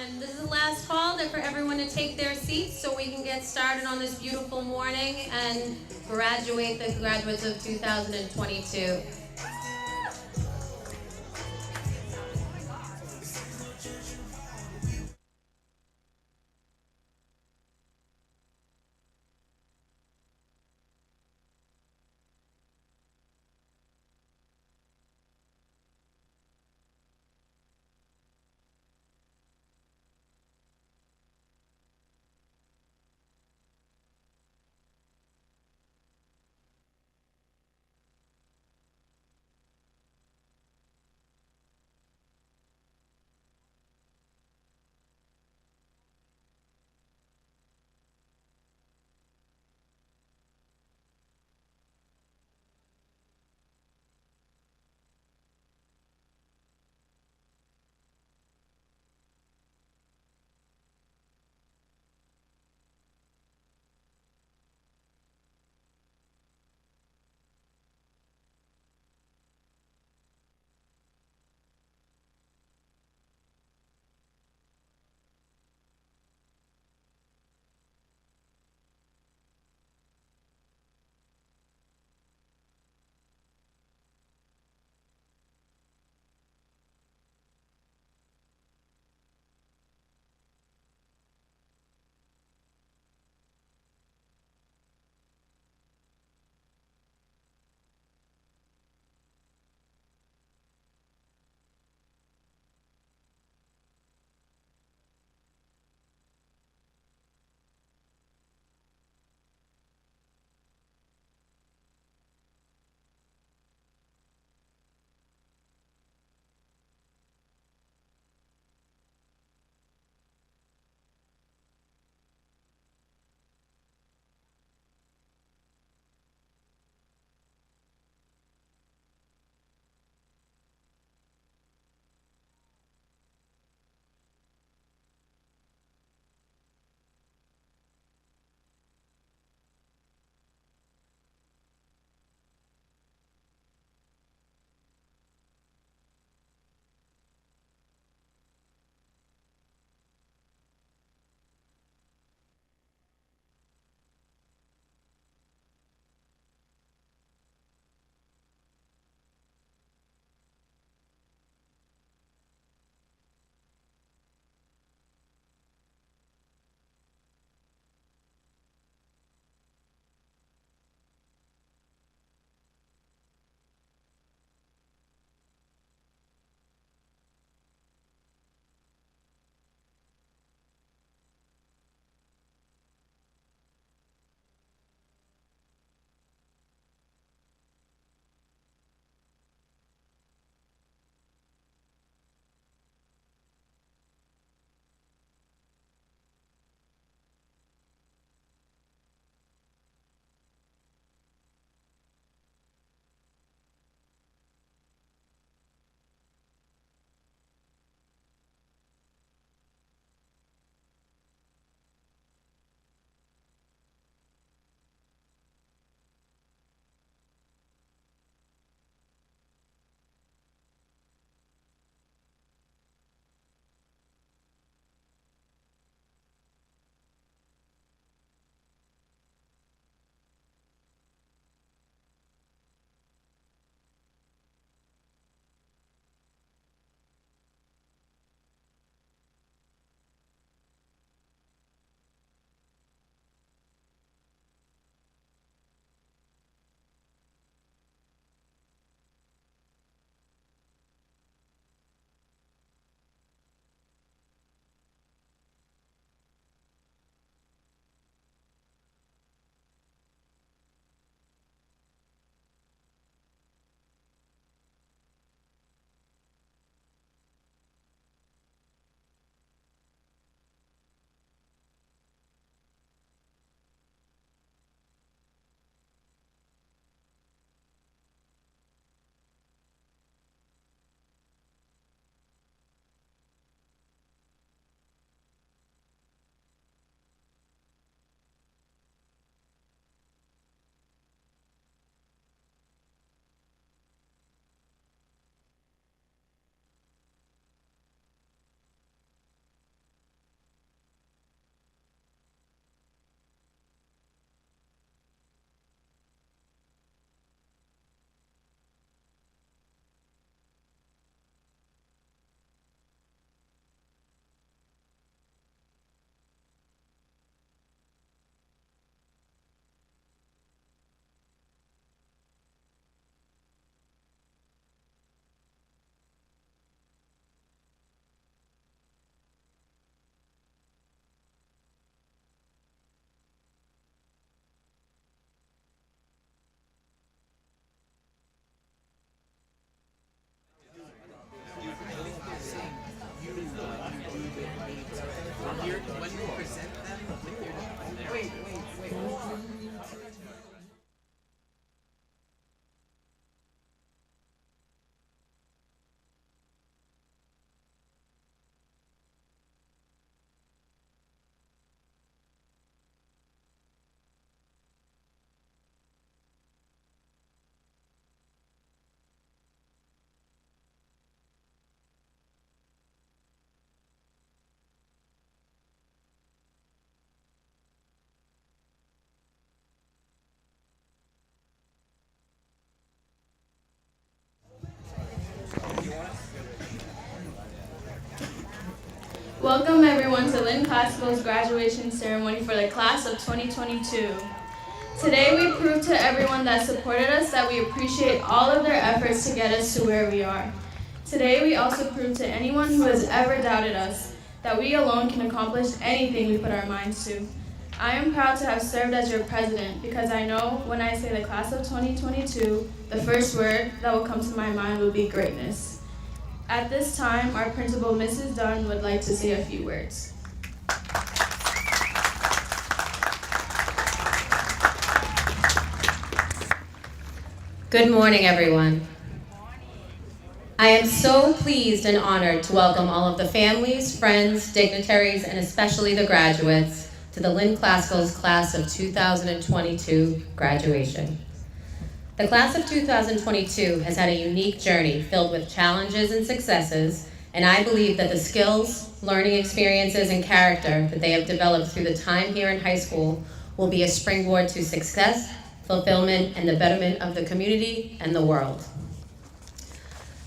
And this is the last call for everyone to take their seats so we can get started on this beautiful morning and graduate the graduates of 2022. Welcome everyone to Lynn Classical's graduation ceremony for the class of 2022. Today we prove to everyone that supported us that we appreciate all of their efforts to get us to where we are. Today we also prove to anyone who has ever doubted us that we alone can accomplish anything we put our minds to. I am proud to have served as your president because I know when I say the class of 2022, the first word that will come to my mind will be greatness. At this time, our principal, Mrs. Dunn, would like to say a few words. Good morning, everyone. I am so pleased and honored to welcome all of the families, friends, dignitaries, and especially the graduates to the Lynn Classical's class of 2022 graduation. The class of 2022 has had a unique journey filled with challenges and successes, and I believe that the skills, learning experiences, and character that they have developed through the time here in high school will be a springboard to success, fulfillment, and the betterment of the community and the world.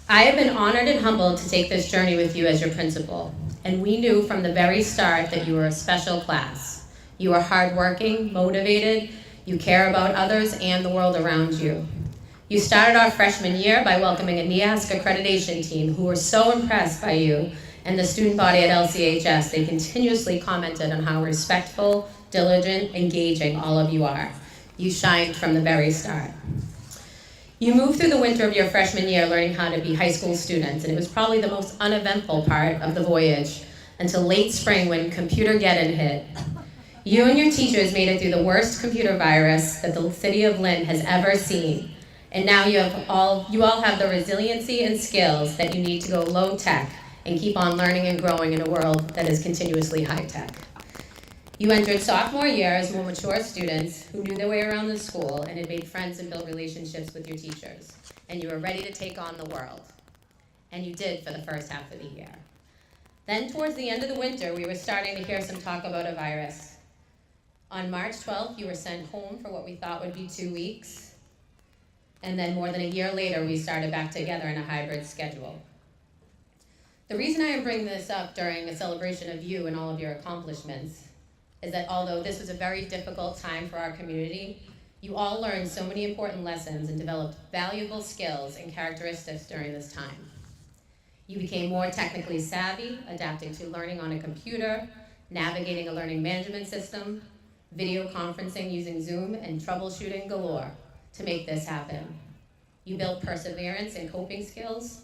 I have been honored and humbled to take this journey with you as your principal, and we knew from the very start that you were a special class. You are hardworking, motivated, you care about others and the world around you. You started our freshman year by welcoming a NEASC accreditation team who were so impressed by you and the student body at LCHS. They continuously commented on how respectful, diligent, engaging all of you are. You shined from the very start. You moved through the winter of your freshman year learning how to be high school students, and it was probably the most uneventful part of the voyage until late spring when Computergeddon hit. You and your teachers made it through the worst computer virus that the city of Lynn has ever seen. And now you all have the resiliency and skills that you need to go low tech and keep on learning and growing in a world that is continuously high tech. You entered sophomore year as more mature students who knew their way around the school and had made friends and built relationships with your teachers. And you were ready to take on the world. And you did for the first half of the year. Then towards the end of the winter, we were starting to hear some talk about a virus. On March 12th, you were sent home for what we thought would be 2 weeks. And then more than a year later, we started back together in a hybrid schedule. The reason I am bringing this up during a celebration of you and all of your accomplishments is that although this was a very difficult time for our community, you all learned so many important lessons and developed valuable skills and characteristics during this time. You became more technically savvy, adapting to learning on a computer, navigating a learning management system, video conferencing using Zoom, and troubleshooting galore to make this happen. You built perseverance and coping skills.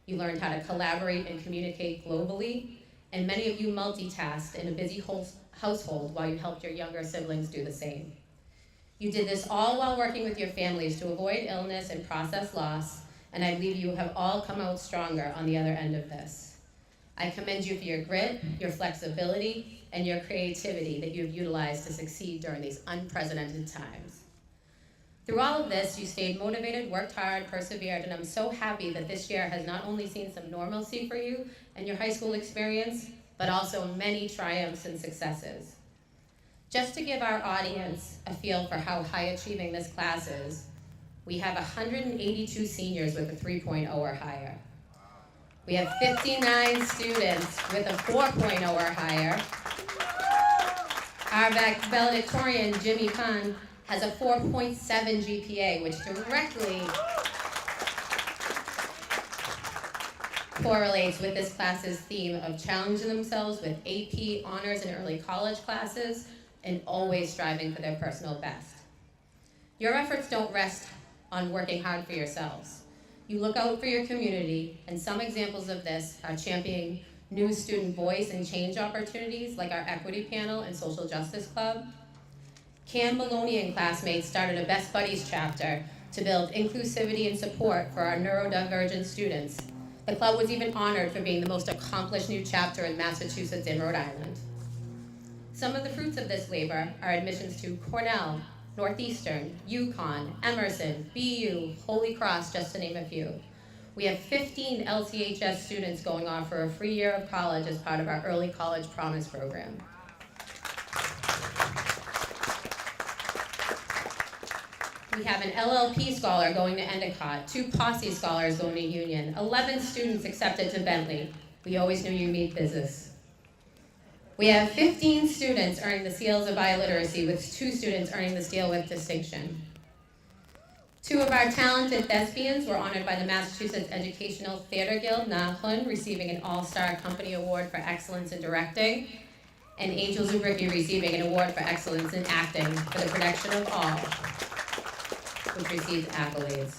You learned how to collaborate and communicate globally, and many of you multitasked in a busy household while you helped your younger siblings do the same. You did this all while working with your families to avoid illness and process loss, and I believe you have all come out stronger on the other end of this. I commend you for your grit, your flexibility, and your creativity that you have utilized to succeed during these unprecedented times. Through all of this, you stayed motivated, worked hard, persevered, and I'm so happy that this year has not only seen some normalcy for you and your high school experience, but also many triumphs and successes. Just to give our audience a feel for how high achieving this class is, we have 182 seniors with a 3.0 or higher. We have 59 students with a 4.0 or higher. Our valedictorian, Jimmy Khan, has a 4.7 GPA, which directly correlates with this class's theme of challenging themselves with AP, honors, and early college classes, and always striving for their personal best. Your efforts don't rest on working hard for yourselves. You look out for your community, and some examples of this are championing new student voice and change opportunities like our equity panel and social justice club. Cam Maloney and classmates started a Best Buddies chapter to build inclusivity and support for our neurodivergent students. The club was even honored for being the most accomplished new chapter in Massachusetts and Rhode Island. Some of the fruits of this labor are admissions to Cornell, Northeastern, UConn, Emerson, BU, Holy Cross, just to name a few. We have 15 LCHS students going off for a free year of college as part of our Early College Promise program. We have an LLP scholar going to Endicott, 2 Posse scholars going to Union, 11 students accepted to Bentley. We always knew you mean business. We have 15 students earning the seals of biliteracy, with 2 students earning the seal with distinction. 2 of our talented thespians were honored by the Massachusetts Educational Theater Guild, NAHLUN, receiving an All-Star Company Award for Excellence in Directing, and Angel Zubricki receiving an award for excellence in acting for the production of All, which received accolades.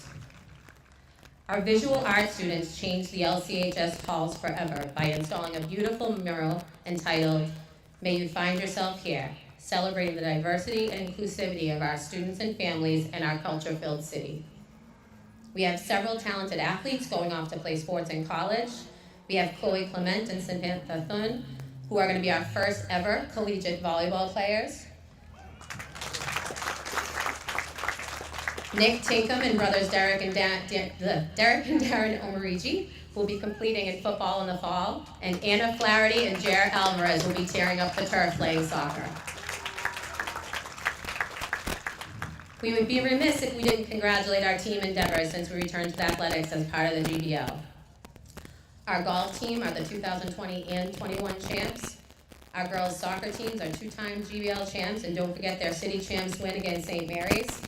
Our visual arts students changed the LCHS halls forever by installing a beautiful mural entitled, "May You Find Yourself Here," celebrating the diversity and inclusivity of our students and families in our culture-filled city. We have several talented athletes going off to play sports in college. We have Chloe Clement and Samantha Thun, who are going to be our first ever collegiate volleyball players. Nick Tinkham and brothers Derek and Darren Omarigi will be completing in football in the fall, and Anna Flaherty and Jared Alvarez will be tearing up the turf playing soccer. We would be remiss if we didn't congratulate our team endeavors since we returned to athletics as part of the GBL. Our golf team are the 2020 and 21 champs. Our girls soccer teams are 2-time GBL champs, and don't forget their city champs win against St. Mary's.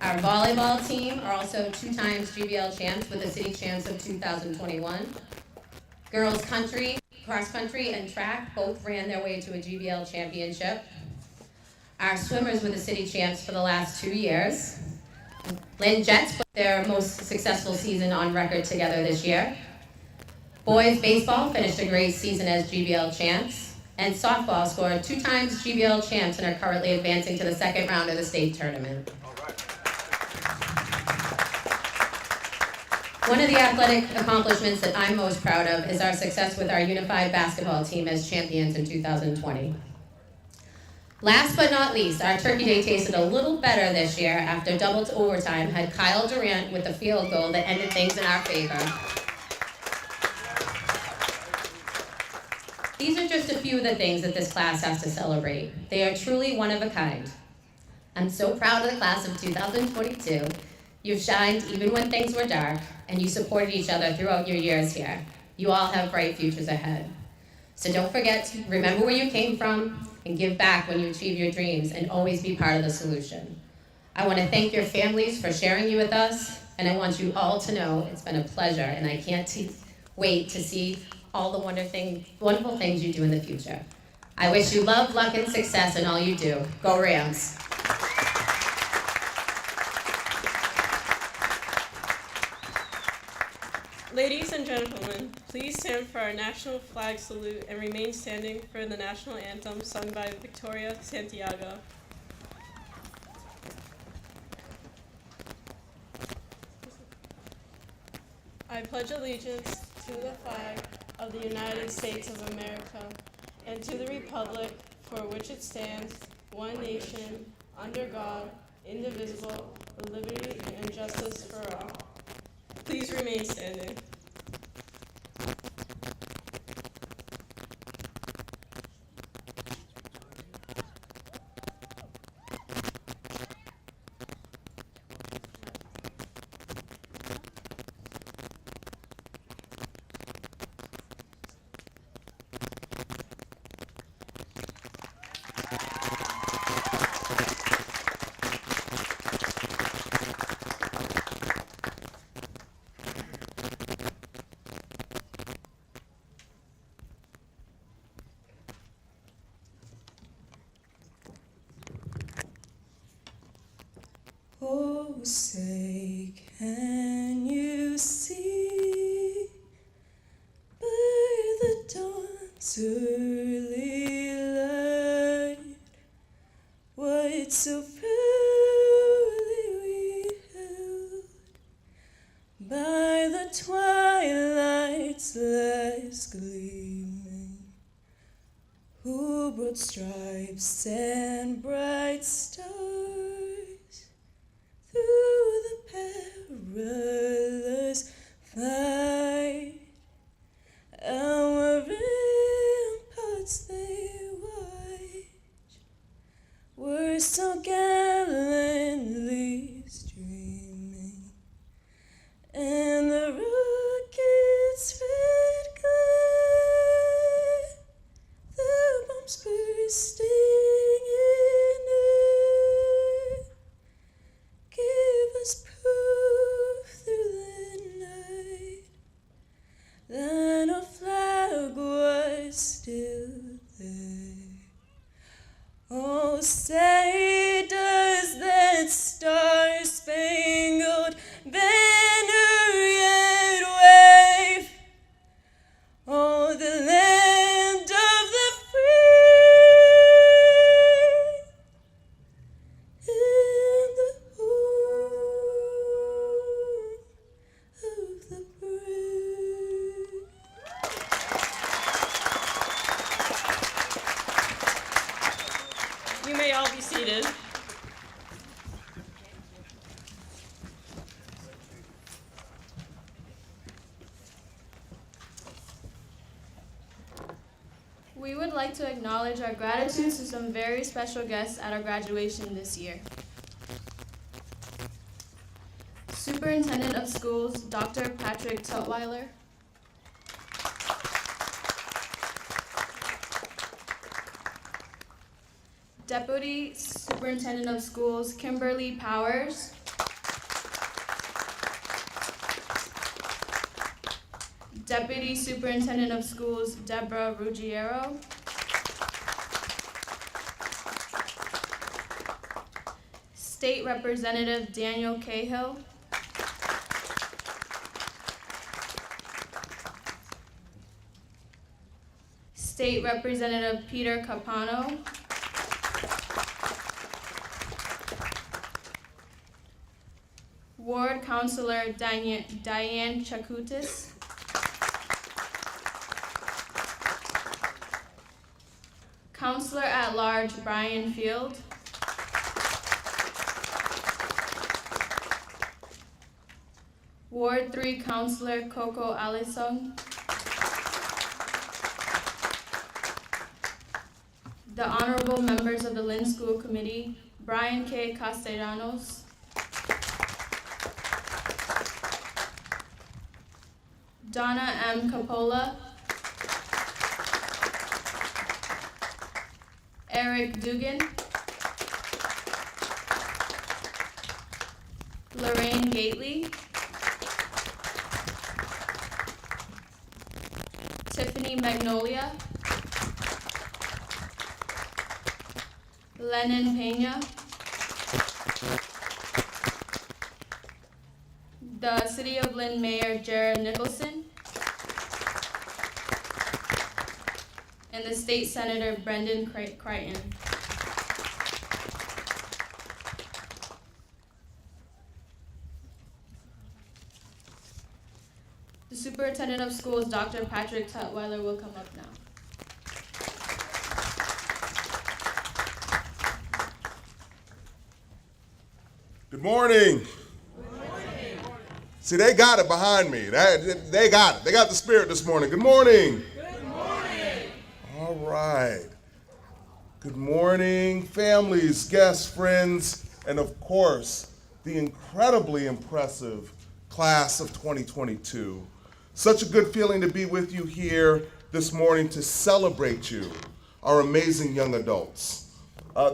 Our volleyball team are also 2 times GBL champs with the city champs of 2021. Girls country, cross country, and track both ran their way to a GBL championship. Our swimmers were the city champs for the last 2 years. Lynn Jets put their most successful season on record together this year. Boys baseball finished a great season as GBL champs. And softball scored 2 times GBL champs and are currently advancing to the 2nd round of the state tournament. One of the athletic accomplishments that I'm most proud of is our success with our unified basketball team as champions in 2020. Last but not least, our Turkey Day tasted a little better this year after double overtime had Kyle Durant with the field goal that ended things in our favor. These are just a few of the things that this class has to celebrate. They are truly one of a kind. I'm so proud of the class of 2022. You've shined even when things were dark, and you supported each other throughout your years here. You all have bright futures ahead. So don't forget to remember where you came from and give back when you achieve your dreams, and always be part of the solution. I want to thank your families for sharing you with us, and I want you all to know it's been a pleasure, and I can't wait to see all the wonderful things you do in the future. I wish you love, luck, and success in all you do. Go Rams! Ladies and gentlemen, please stand for our national flag salute and remain standing for the national anthem sung by Victoria Santiago. I pledge allegiance to the flag of the United States of America and to the republic for which it stands, one nation, under God, indivisible, with liberty and justice for all. Please remain standing. Oh, say, can you see by the dawn's early light what so proudly we held by the twilight's last gleaming, who brought stripes and bright stars through the perilous fight. Our ramparts they watched were so gallantly streaming, and the rocket's red glare, the we would like to acknowledge our gratitude to some very special guests at our graduation this year. Superintendent of Schools, Dr. Patrick Tutwiler. Deputy Superintendent of Schools, Kimberly Powers. Deputy Superintendent of Schools, Deborah Ruggiero. State Representative Daniel Cahill. State Representative Peter Capano. Ward Councilor Diane Chakutis. Counselor at Large Brian Field. Ward 3 Counselor Coco Alisong. The honorable members of the Lynn School Committee, Brian K. Castellanos. Donna M. Capola. Eric Dugan. Lorraine Gately. Tiffany Magnolia. Lennon Pena. The City of Lynn Mayor Jared Nicholson. And the State Senator Brendan Crichton. The Superintendent of Schools, Dr. Patrick Tutwiler, will come up now. Good morning. Good morning. See, they got it behind me. They got it. They got the spirit this morning. Good morning. Good morning. All right. Good morning, families, guests, friends, and of course, the incredibly impressive class of 2022. Such a good feeling to be with you here this morning to celebrate you, our amazing young adults.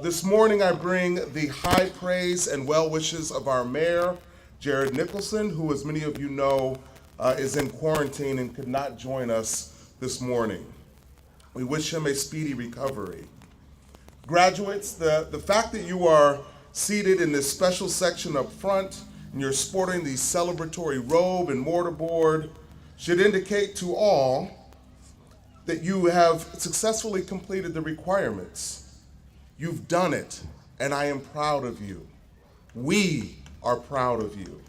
This morning I bring the high praise and well wishes of our mayor, Jared Nicholson, who, as many of you know, is in quarantine and could not join us this morning. We wish him a speedy recovery. Graduates, the fact that you are seated in this special section up front and you're sporting the celebratory robe and mortarboard should indicate to all that you have successfully completed the requirements. You've done it, and I am proud of you. We are proud of you.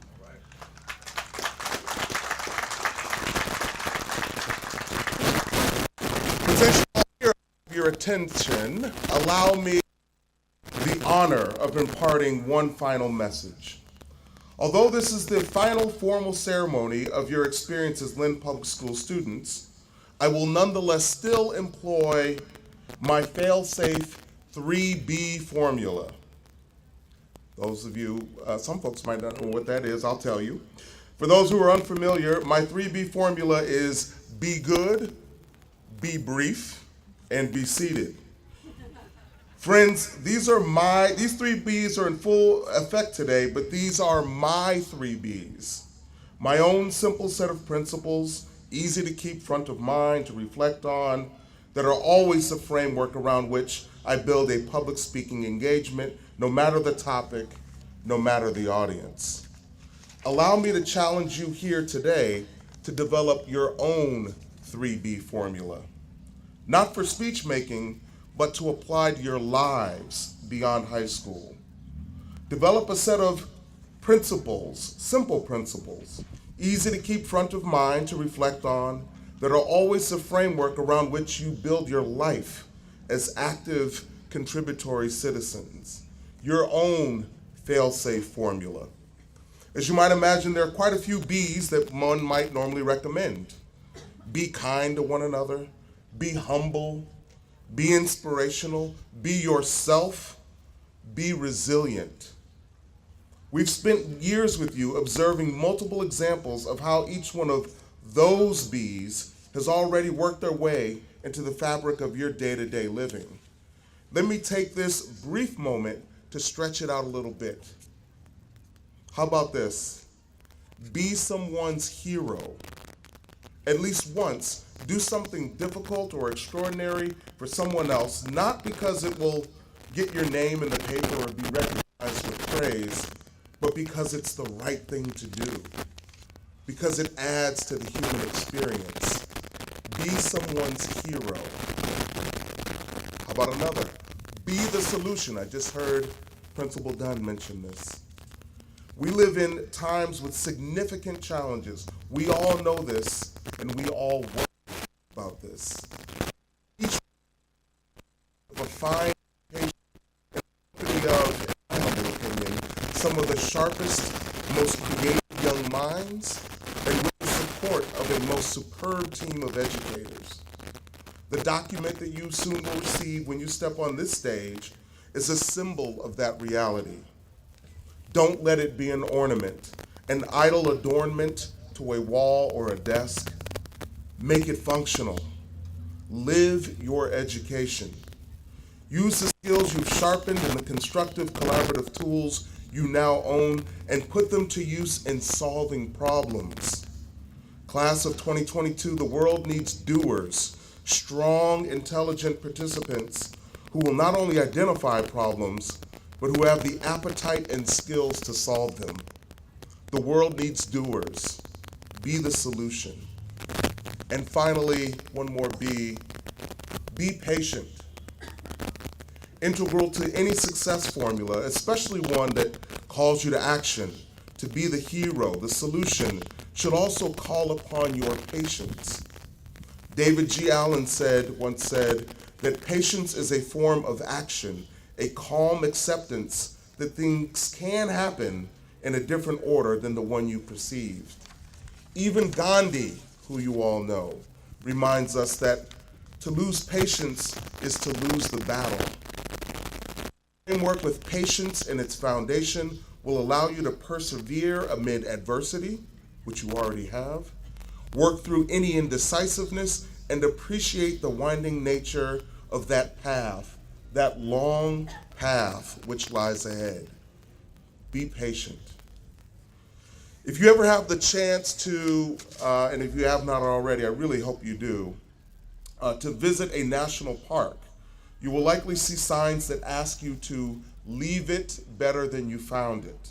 And since you all here have your attention, allow me the honor of imparting one final message. Although this is the final formal ceremony of your experience as Lynn Public School students, I will nonetheless still employ my fail-safe 3B formula. Those of you, some folks might not know what that is, I'll tell you. For those who are unfamiliar, my 3B formula is be good, be brief, and be seated. Friends, these 3 Bs are in full effect today, but these are my 3 Bs. My own simple set of principles, easy to keep front of mind, to reflect on, that are always the framework around which I build a public speaking engagement, no matter the topic, no matter the audience. Allow me to challenge you here today to develop your own 3B formula, not for speech making, but to apply to your lives beyond high school. Develop a set of principles, simple principles, easy to keep front of mind, to reflect on, that are always the framework around which you build your life as active contributory citizens. Your own fail-safe formula. As you might imagine, there are quite a few B's that one might normally recommend. Be kind to one another, be humble, Be inspirational, be yourself, be resilient. We've spent years with you observing multiple examples of how each one of those B's has already worked their way into the fabric of your day-to-day living. Let me take this brief moment to stretch it out a little bit. How about this? Be someone's hero. At least once, do something difficult or extraordinary for someone else, not because it will get your name in the paper or be recognized with praise, but because it's the right thing to do, because it adds to the human experience. Be someone's hero. How about another? Be the solution. I just heard Principal Dunn mention this. We live in times with significant challenges. We all know this, and we all worry about this. Each of a fine education of, in my humble opinion, some of the sharpest, most creative young minds, and with the support of a most superb team of educators. The document that you soon will receive when you step on this stage is a symbol of that reality. Don't let it be an ornament, an idle adornment to a wall or a desk. Make it functional. Live your education. Use the skills you've sharpened and the constructive collaborative tools you now own and put them to use in solving problems. Class of 2022, the world needs doers, strong, intelligent participants who will not only identify problems, but who have the appetite and skills to solve them. The world needs doers. Be the solution. And finally, one more B, be patient. Integral to any success formula, especially one that calls you to action, to be the hero, the solution, should also call upon your patience. David G. Allen once said that patience is a form of action, a calm acceptance that things can happen in a different order than the one you perceived. Even Gandhi, who you all know, reminds us that to lose patience is to lose the battle. Framework with patience in its foundation will allow you to persevere amid adversity, which you already have, work through any indecisiveness, and appreciate the winding nature of that path, that long path which lies ahead. Be patient. If you ever have the chance to, and if you have not already, I really hope you do, to visit a national park, you will likely see signs that ask you to leave it better than you found it.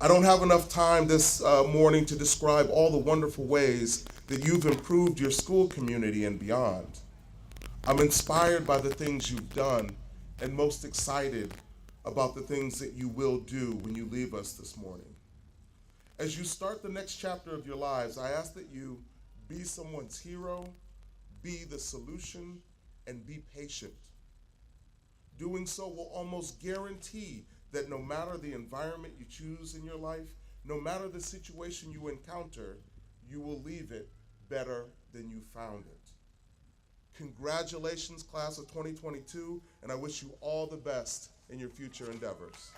I don't have enough time this morning to describe all the wonderful ways that you've improved your school community and beyond. I'm inspired by the things you've done and most excited about the things that you will do when you leave us this morning. As you start the next chapter of your lives, I ask that you be someone's hero, be the solution, and be patient. Doing so will almost guarantee that no matter the environment you choose in your life, no matter the situation you encounter, you will leave it better than you found it. Congratulations, class of 2022, and I wish you all the best in your future endeavors.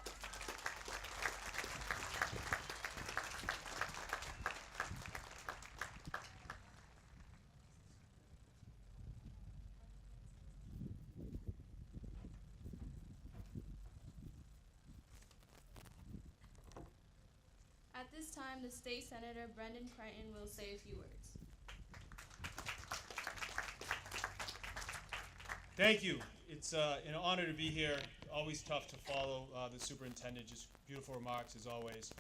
At this time, the State Senator Brendan Crichton will say a few words. Thank you. It's an honor to be here. Always tough to follow the superintendent, just beautiful remarks as always.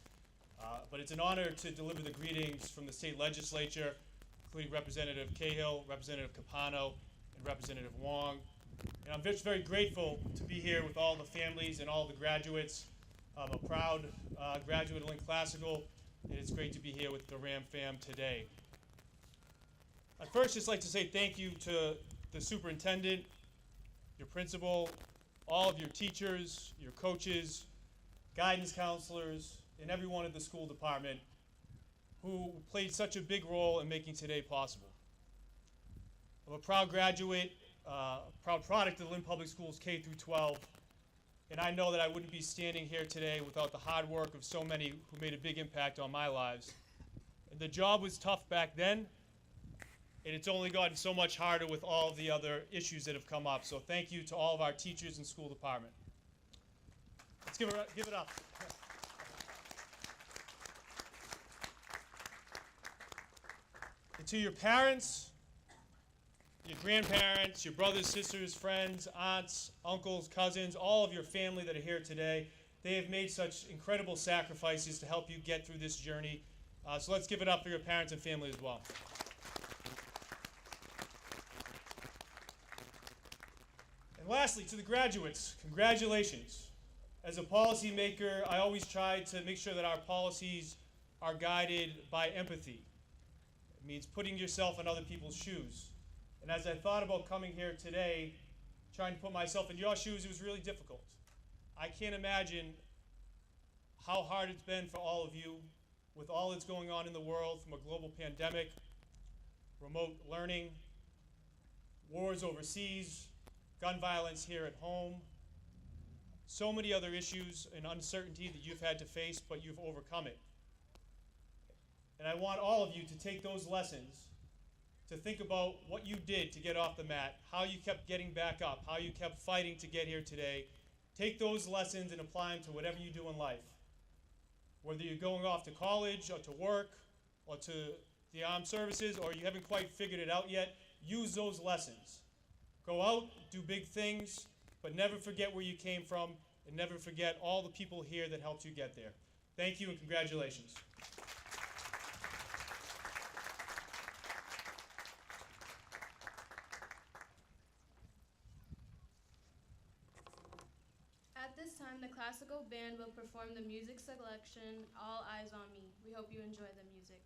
But it's an honor to deliver the greetings from the state legislature, including Representative Cahill, Representative Capano, and Representative Wong. And I'm just very grateful to be here with all the families and all the graduates. I'm a proud graduate of Lynn Classical, and it's great to be here with the Ram fam today. I'd first just like to say thank you to the superintendent, your principal, all of your teachers, your coaches, guidance counselors, and everyone at the school department who played such a big role in making today possible. I'm a proud graduate proud product of the Lynn Public Schools K through 12. And I know that I wouldn't be standing here today without the hard work of so many who made a big impact on my lives. And the job was tough back then, and it's only gotten so much harder with all of the other issues that have come up. So thank you to all of our teachers and school department. Let's give it up. And to your parents, your grandparents, your brothers, sisters, friends, aunts, uncles, cousins, all of your family that are here today, they have made such incredible sacrifices to help you get through this journey. So let's give it up for your parents and family as well. And lastly, to the graduates, congratulations. As a policymaker, I always try to make sure that our policies are guided by empathy. It means putting yourself in other people's shoes. And as I thought about coming here today, trying to put myself in your shoes, it was really difficult. I can't imagine how hard it's been for all of you with all that's going on in the world, from a global pandemic, remote learning, wars overseas, gun violence here at home, so many other issues and uncertainty that you've had to face, but you've overcome it. And I want all of you to take those lessons, to think about what you did to get off the mat, how you kept getting back up, how you kept fighting to get here today. Take those lessons and apply them to whatever you do in life. Whether you're going off to college or to work or to the armed services, or you haven't quite figured it out yet, use those lessons. Go out, do big things, but never forget where you came from, and never forget all the people here that helped you get there. Thank you and congratulations. At this time, the classical band will perform the music selection, All Eyes on Me. We hope you enjoy the music.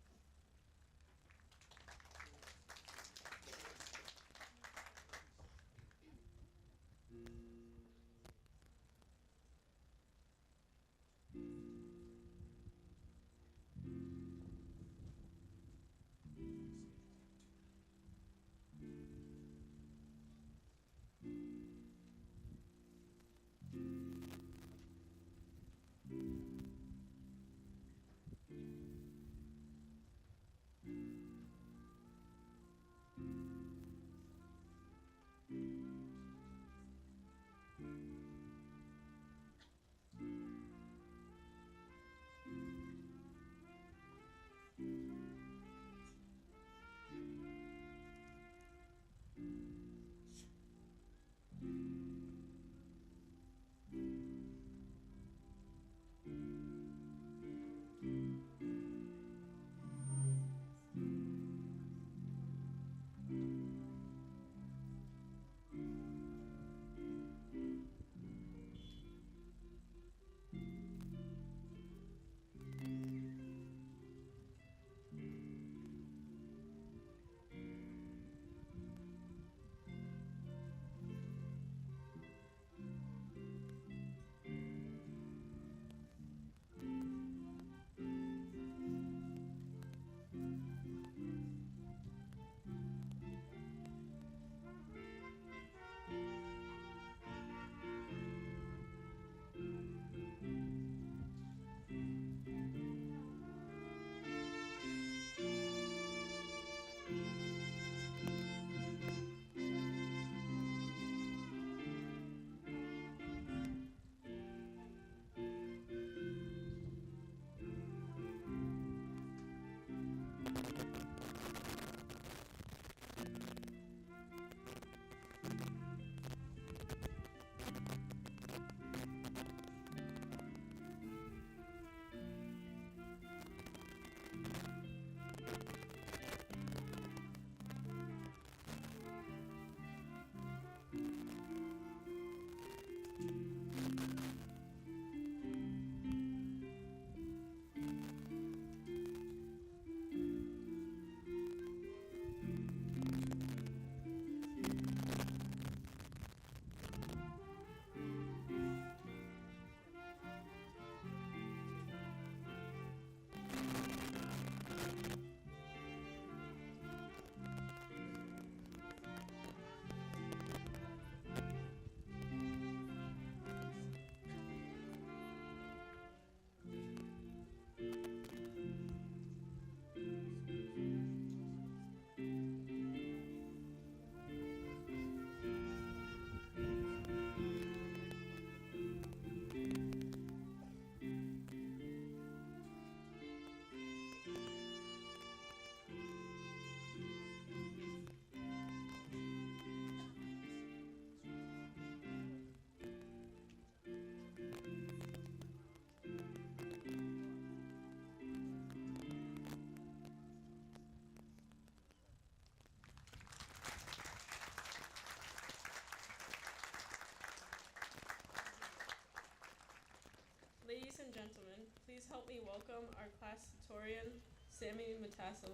please help me welcome our Salutatorian, Sammy Matassem.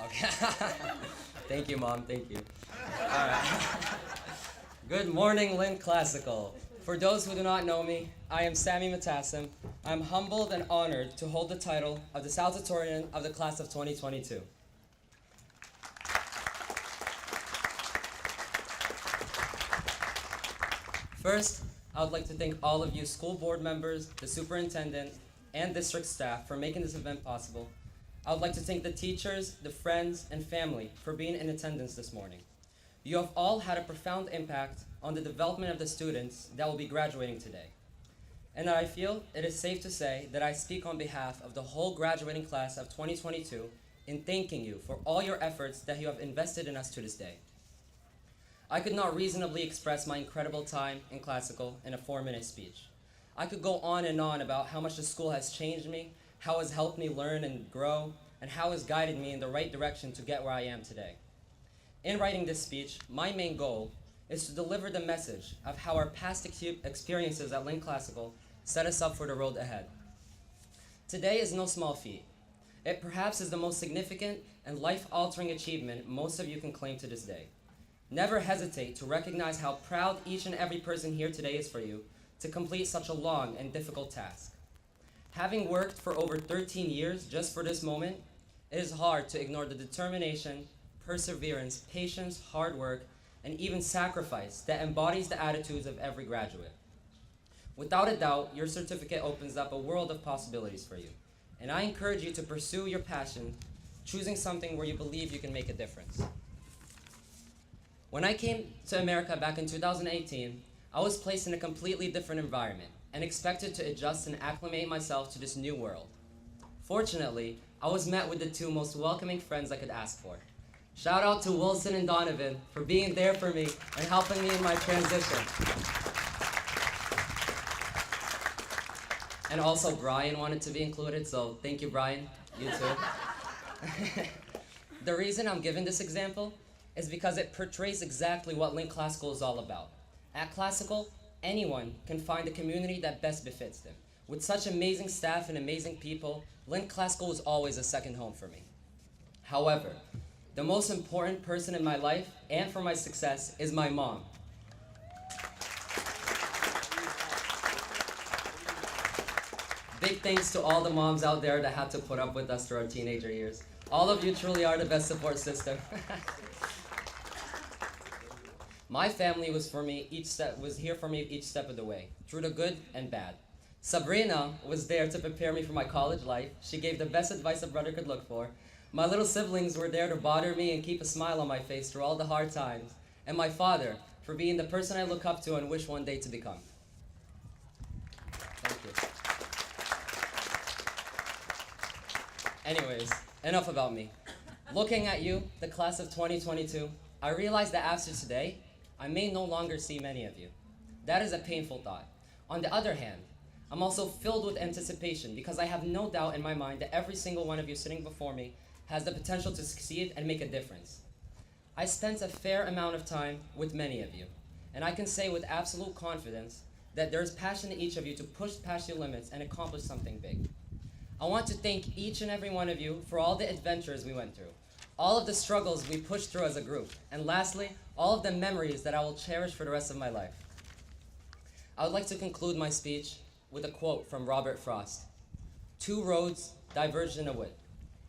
Okay. Thank you, Mom. Thank you. All right. Good morning, Lynn Classical. For those who do not know me, I am Sammy Matassem. I'm humbled and honored to hold the title of the Salutatorian of the class of 2022. First, I would like to thank all of you school board members, the superintendent, and district staff for making this event possible. I would like to thank the teachers, the friends, and family for being in attendance this morning. You have all had a profound impact on the development of the students that will be graduating today. And I feel it is safe to say that I speak on behalf of the whole graduating class of 2022 in thanking you for all your efforts that you have invested in us to this day. I could not reasonably express my incredible time in classical in a 4-minute speech. I could go on and on about how much the school has changed me, how it has helped me learn and grow, and how it has guided me in the right direction to get where I am today. In writing this speech, my main goal is to deliver the message of how our past experiences at Lynn Classical set us up for the road ahead. Today is no small feat. It perhaps is the most significant and life-altering achievement most of you can claim to this day. Never hesitate to recognize how proud each and every person here today is for you to complete such a long and difficult task. Having worked for over 13 years just for this moment, it is hard to ignore the determination, perseverance, patience, hard work, and even sacrifice that embodies the attitudes of every graduate. Without a doubt, your certificate opens up a world of possibilities for you, and I encourage you to pursue your passion, choosing something where you believe you can make a difference. When I came to America back in 2018, I was placed in a completely different environment and expected to adjust and acclimate myself to this new world. Fortunately, I was met with the two most welcoming friends I could ask for. Shout out to Wilson and Donovan for being there for me and helping me in my transition. And also Brian wanted to be included, so thank you, Brian. You too. The reason I'm giving this example is because it portrays exactly what Lynn Classical is all about. At Classical, anyone can find a community that best befits them. With such amazing staff and amazing people, Lynn Classical is always a second home for me. However, the most important person in my life and for my success is my mom. Big thanks to all the moms out there that had to put up with us through our teenager years. All of you truly are the best support system. My family was here for me each step of the way, through the good and bad. Sabrina was there to prepare me for my college life. She gave the best advice a brother could look for. My little siblings were there to bother me and keep a smile on my face through all the hard times. And my father, for being the person I look up to and wish one day to become. Thank you. Anyways, enough about me. Looking at you, the class of 2022, I realized that after today, I may no longer see many of you. That is a painful thought. On the other hand, I'm also filled with anticipation because I have no doubt in my mind that every single one of you sitting before me has the potential to succeed and make a difference. I spent a fair amount of time with many of you, and I can say with absolute confidence that there is passion in each of you to push past your limits and accomplish something big. I want to thank each and every one of you for all the adventures we went through, all of the struggles we pushed through as a group, and lastly, all of the memories that I will cherish for the rest of my life. I would like to conclude my speech with a quote from Robert Frost. 2 roads diverged in a wood,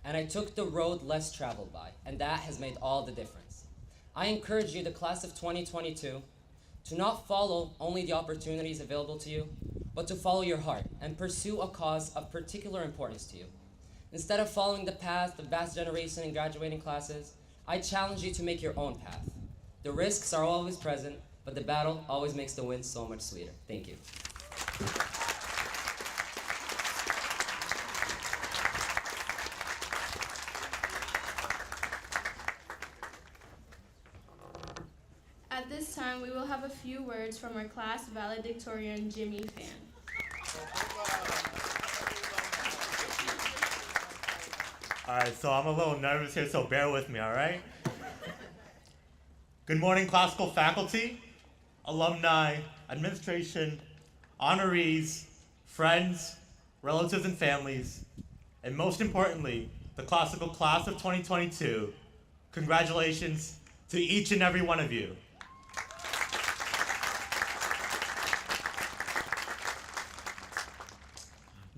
and I took the road less traveled by, and that has made all the difference. I encourage you, the class of 2022, to not follow only the opportunities available to you, but to follow your heart and pursue a cause of particular importance to you. Instead of following the path of vast generation in graduating classes, I challenge you to make your own path. The risks are always present, but the battle always makes the win so much sweeter. Thank you. At this time, we will have a few words from our class valedictorian, Jimmy Fan. Alright, so I'm a little nervous here, so bear with me, alright? Good morning, classical faculty, alumni, administration, honorees, friends, relatives and families, and most importantly, the classical class of 2022. Congratulations to each and every one of you.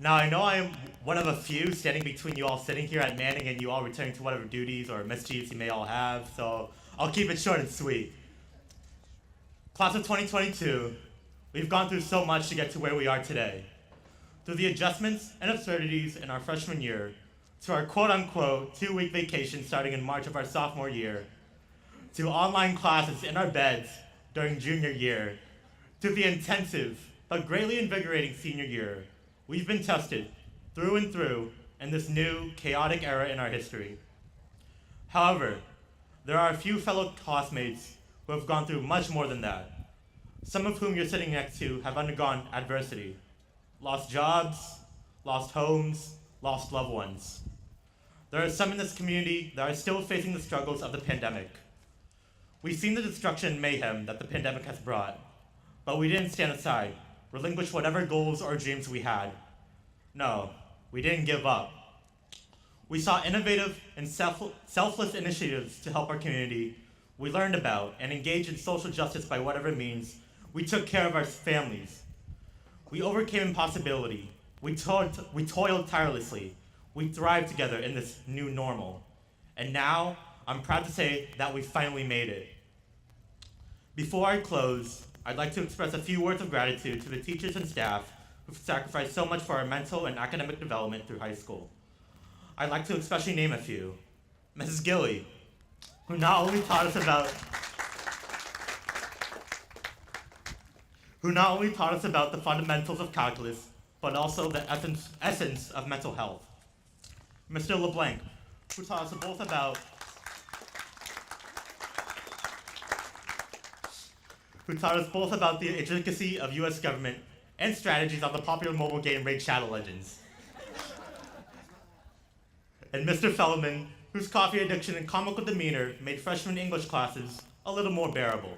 Now, I know I am one of a few standing between you all sitting here at Manning and you all returning to whatever duties or mischiefs you may all have, so I'll keep it short and sweet. Class of 2022, we've gone through so much to get to where we are today. Through the adjustments and absurdities in our freshman year, to our quote-unquote 2-week vacation starting in March of our sophomore year, to online classes in our beds during junior year, to the intensive but greatly invigorating senior year, we've been tested through and through in this new, chaotic era in our history. However, there are a few fellow classmates who have gone through much more than that, some of whom you're sitting next to have undergone adversity, lost jobs, lost homes, lost loved ones. There are some in this community that are still facing the struggles of the pandemic. We've seen the destruction and mayhem that the pandemic has brought, but we didn't stand aside, relinquish whatever goals or dreams we had. No, we didn't give up. We saw innovative and selfless initiatives to help our community. We learned about and engaged in social justice by whatever means. We took care of our families. We overcame impossibility. We toiled tirelessly. We thrived together in this new normal. And now, I'm proud to say that we finally made it. Before I close, I'd like to express a few words of gratitude to the teachers and staff who've sacrificed so much for our mental and academic development through high school. I'd like to especially name a few. Mrs. Gilly, who not only taught us about the fundamentals of calculus, but also the essence of mental health. Mr. LeBlanc, who taught us both about the intricacy of U.S. government and strategies on the popular mobile game Raid Shadow Legends. And Mr. Fellman, whose coffee addiction and comical demeanor made freshman English classes a little more bearable.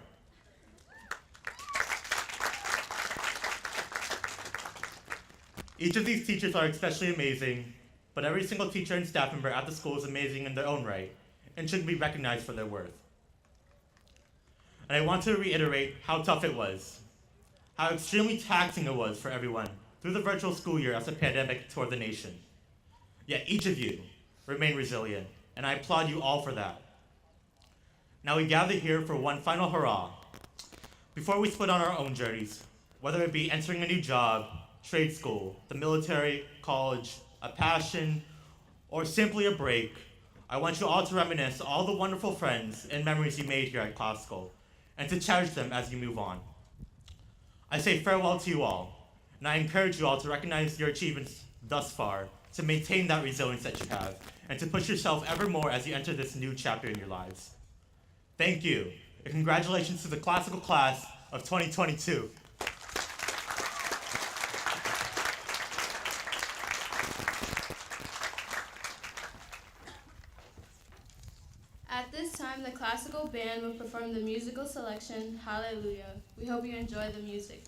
Each of these teachers are especially amazing, but every single teacher and staff member at the school is amazing in their own right and should be recognized for their worth. And I want to reiterate how tough it was, how extremely taxing it was for everyone through the virtual school year as the pandemic tore the nation. Yet each of you remain resilient, and I applaud you all for that. Now we gather here for one final hurrah. Before we split on our own journeys, whether it be entering a new job, trade school, the military, college, a passion, or simply a break, I want you all to reminisce all the wonderful friends and memories you made here at Classical, and to cherish them as you move on. I say farewell to you all, and I encourage you all to recognize your achievements thus far, to maintain that resilience that you have, and to push yourself ever more as you enter this new chapter in your lives. Thank you, and congratulations to the Classical class of 2022. At this time, the classical band will perform the musical selection, Hallelujah. We hope you enjoy the music.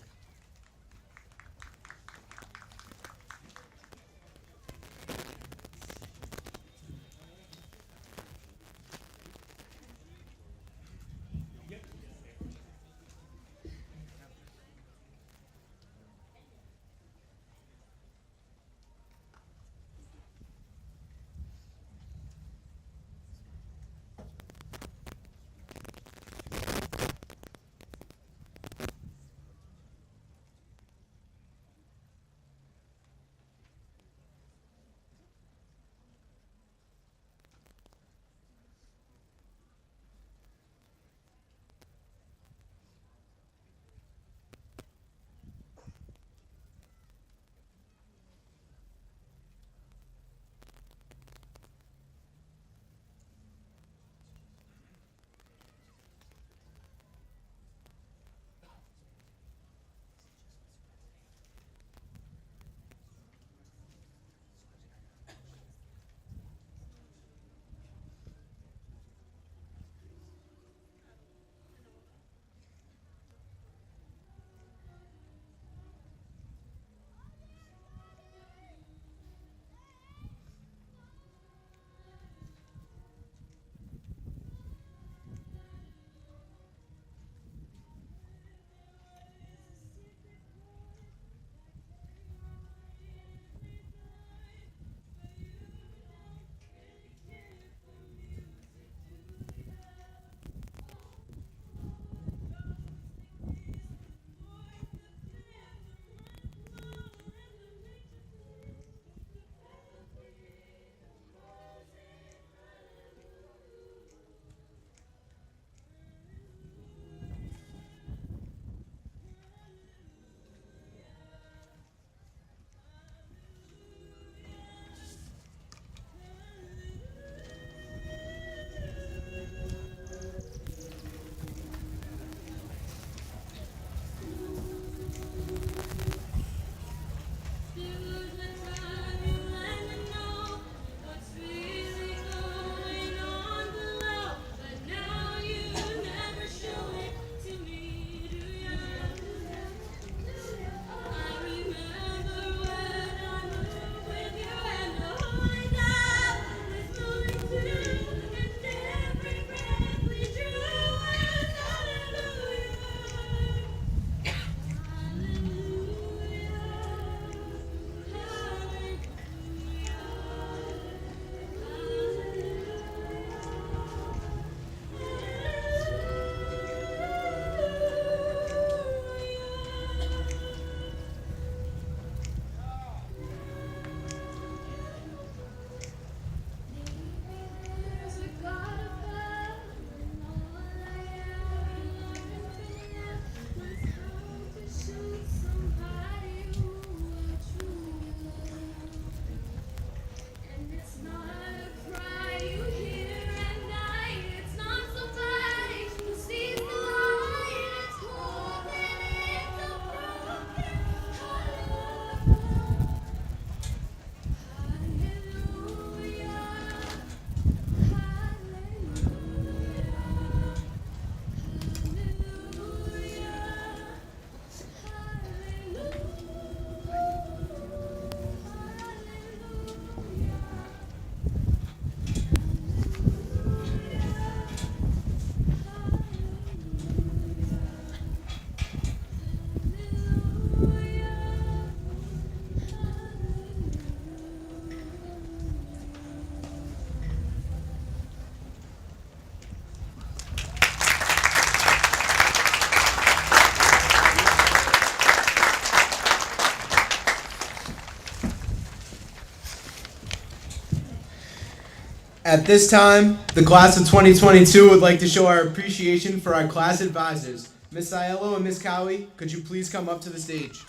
At this time, the class of 2022 would like to show our appreciation for our class advisors. Ms. Aiello and Ms. Cowie, could you please come up to the stage?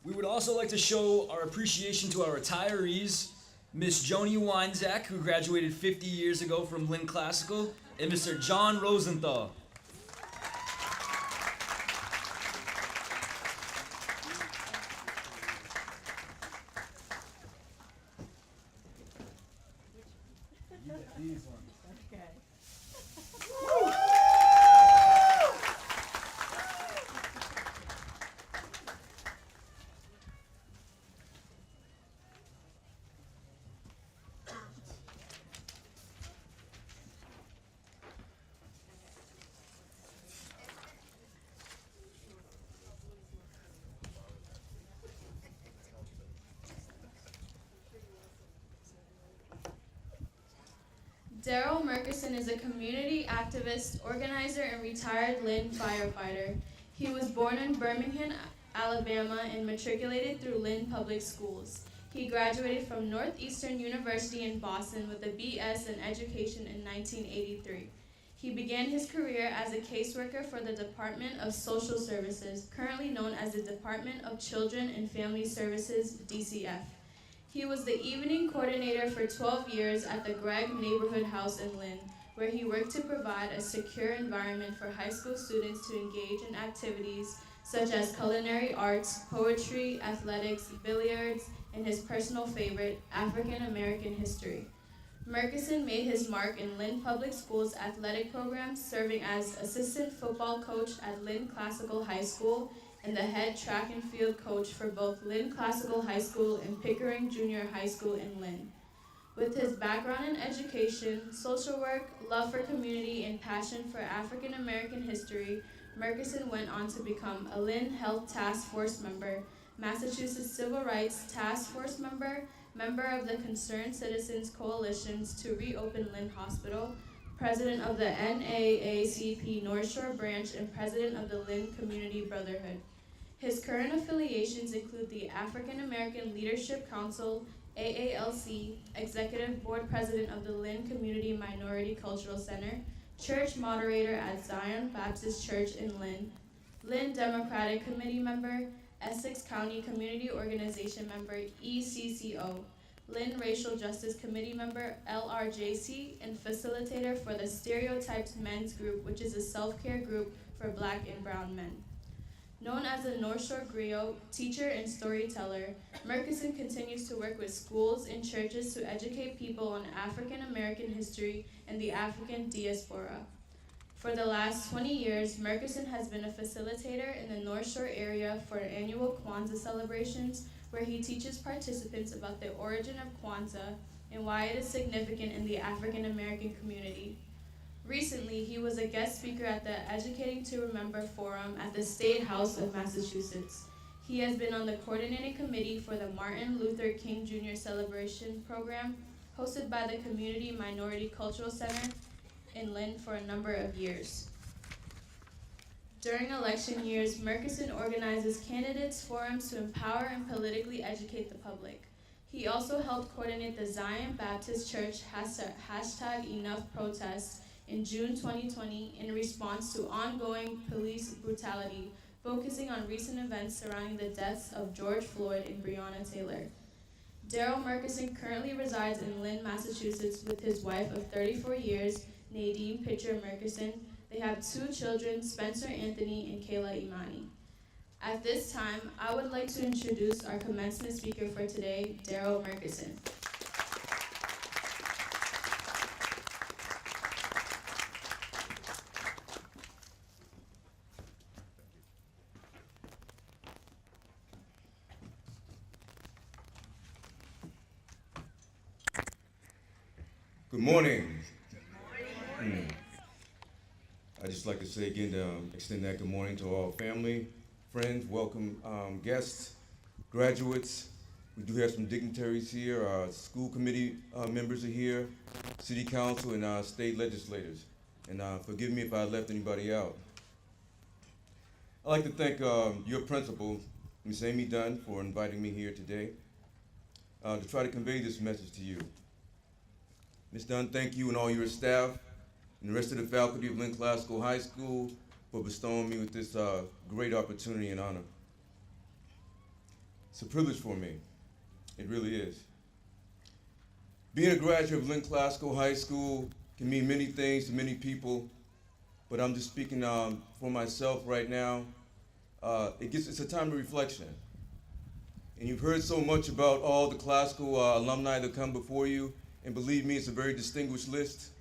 We would also like to show our appreciation to our retirees, Miss Joni Weinzak, who graduated 50 years ago from Lynn Classical, and Mr. John Rosenthal. Daryl Murkison is a community activist, organizer, and retired Lynn firefighter. He was born in Birmingham, Alabama, and matriculated through Lynn Public Schools. He graduated from Northeastern University in Boston with a BS in Education in 1983. He began his career as a caseworker for the Department of Social Services, currently known as the Department of Children and Family Services, DCF. He was the evening coordinator for 12 years at the Gregg Neighborhood House in Lynn, where he worked to provide a secure environment for high school students to engage in activities such as culinary arts, poetry, athletics, billiards, and his personal favorite, African American history. Murkison made his mark in Lynn Public Schools athletic programs, serving as assistant football coach at Lynn Classical High School and the head track and field coach for both Lynn Classical High School and Pickering Junior High School in Lynn. With his background in education, social work, love for community, and passion for African American history, Murkison went on to become a Lynn Health Task Force member, Massachusetts Civil Rights Task Force member, member of the Concerned Citizens Coalitions to Reopen Lynn Hospital, president of the NAACP North Shore branch, and president of the Lynn Community Brotherhood. His current affiliations include the African American Leadership Council, AALC, executive board president of the Lynn Community Minority Cultural Center, church moderator at Zion Baptist Church in Lynn, Lynn Democratic Committee member, Essex County Community Organization member, ECCO, Lynn Racial Justice Committee member, LRJC, and facilitator for the Stereotypes Men's Group, which is a self-care group for Black and brown men. Known as a North Shore griot, teacher, and storyteller, Murkison continues to work with schools and churches to educate people on African American history and the African diaspora. For the last 20 years, Murkison has been a facilitator in the North Shore area for annual Kwanzaa celebrations, where he teaches participants about the origin of Kwanzaa and why it is significant in the African American community. Recently, he was a guest speaker at the Educating to Remember Forum at the State House of Massachusetts. He has been on the coordinating committee for the Martin Luther King Jr. Celebration Program, hosted by the Community Minority Cultural Center in Lynn for a number of years. During election years, Murkison organizes candidates forums to empower and politically educate the public. He also helped coordinate the Zion Baptist Church hashtag Enough protest in June 2020 in response to ongoing police brutality, focusing on recent events surrounding the deaths of George Floyd and Breonna Taylor. Daryl Murkison currently resides in Lynn, Massachusetts with his wife of 34 years, Nadine Pitcher Murkison. They have 2 children, Spencer Anthony and Kayla Imani. At this time, I would like to introduce our commencement speaker for today, Daryl Murkison. Good morning. I just just like to say again to extend that good morning to all family, friends, welcome guests, graduates. We do have some dignitaries here. Our school committee members are here, city council, and state legislators. And forgive me if I left anybody out. I'd like to thank your principal, Ms. Amy Dunn, for inviting me here today to try to convey this message to you. Ms. Dunn, thank you and all your staff and the rest of the faculty of Lynn Classical High School for bestowing me with this great opportunity and honor. It's a privilege for me. It really is. Being a graduate of Lynn Classical High School can mean many things to many people, but I'm just speaking for myself right now. It's a time of reflection. And you've heard so much about all the classical alumni that come before you, and believe me, it's a very distinguished list.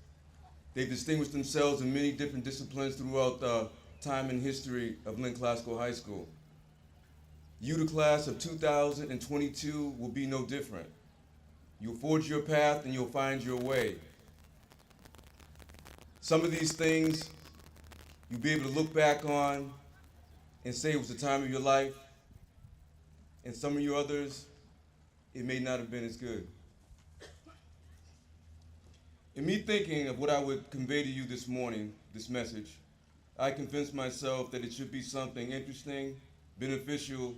They've distinguished themselves in many different disciplines throughout the time and history of Lynn Classical High School. You, the class of 2022, will be no different. You'll forge your path and you'll find your way. Some of these things you'll be able to look back on and say it was the time of your life, and some of your others, it may not have been as good. In me thinking of what I would convey to you this morning, this message, I convinced myself that it should be something interesting, beneficial,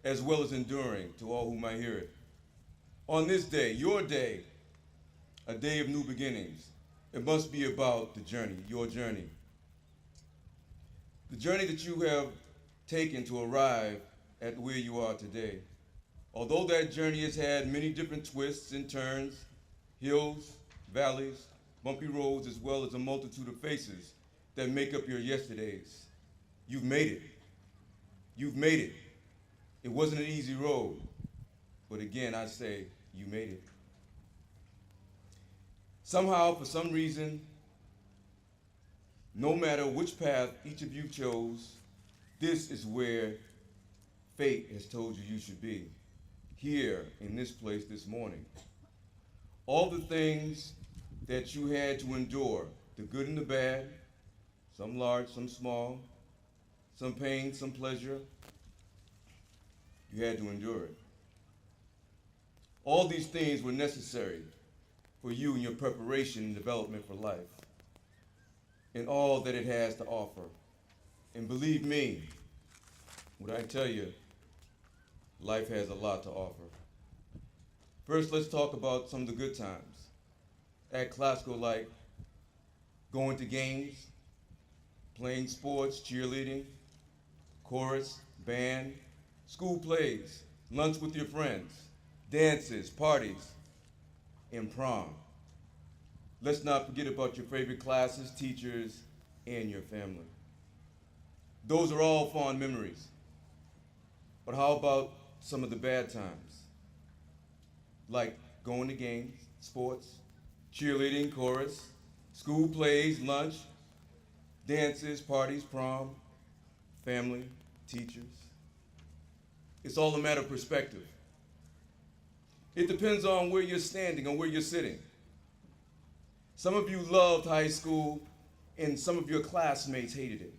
as well as enduring to all who might hear it. On this day, your day, a day of new beginnings, it must be about the journey, your journey. The journey that you have taken to arrive at where you are today. Although that journey has had many different twists and turns, hills, valleys, bumpy roads, as well as a multitude of faces that make up your yesterdays. You've made it. You've made it. It wasn't an easy road, but again, I say, you made it. Somehow, for some reason, no matter which path each of you chose, this is where fate has told you you should be, here in this place this morning. All the things that you had to endure, the good and the bad, some large, some small, some pain, some pleasure, you had to endure it. All these things were necessary for you in your preparation and development for life, and all that it has to offer. And believe me, when I tell you, life has a lot to offer. First, let's talk about some of the good times at Classical, like going to games, playing sports, cheerleading, chorus, band, school plays, lunch with your friends, dances, parties, and prom. Let's not forget about your favorite classes, teachers, and your family. Those are all fond memories. But how about some of the bad times? Like going to games, sports, cheerleading, chorus, school plays, lunch, dances, parties, prom, family, teachers. It's all a matter of perspective. It depends on where you're standing, on where you're sitting. Some of you loved high school, and some of your classmates hated it.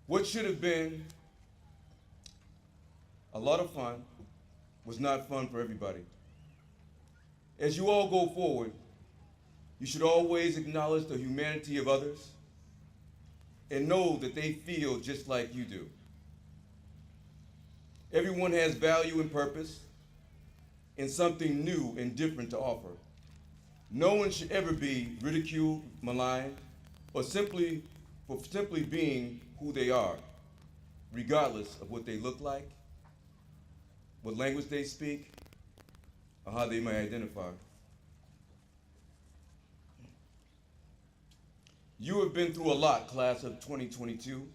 What should have been a lot of fun was not fun for everybody. As you all go forward, you should always acknowledge the humanity of others and know that they feel just like you do. Everyone has value and purpose and something new and different to offer. No one should ever be ridiculed, maligned, or simply being who they are, regardless of what they look like, what language they speak, or how they may identify. You have been through a lot, class of 2022,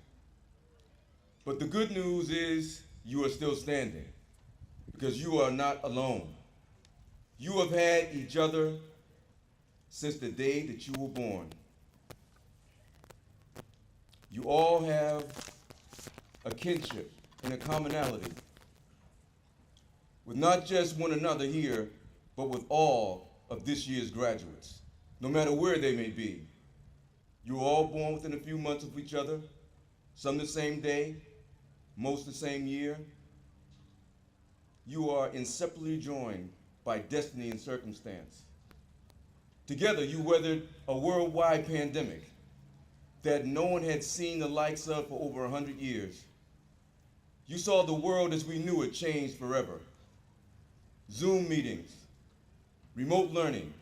but the good news is you are still standing because you are not alone. You have had each other since the day that you were born. You all have a kinship and a commonality with not just one another here, but with all of this year's graduates, no matter where they may be. You were all born within a few months of each other, some the same day, most the same year. You are inseparably joined by destiny and circumstance. Together, you weathered a worldwide pandemic that no one had seen the likes of for over 100 years. You saw the world as we knew it changed forever. Zoom meetings, remote learning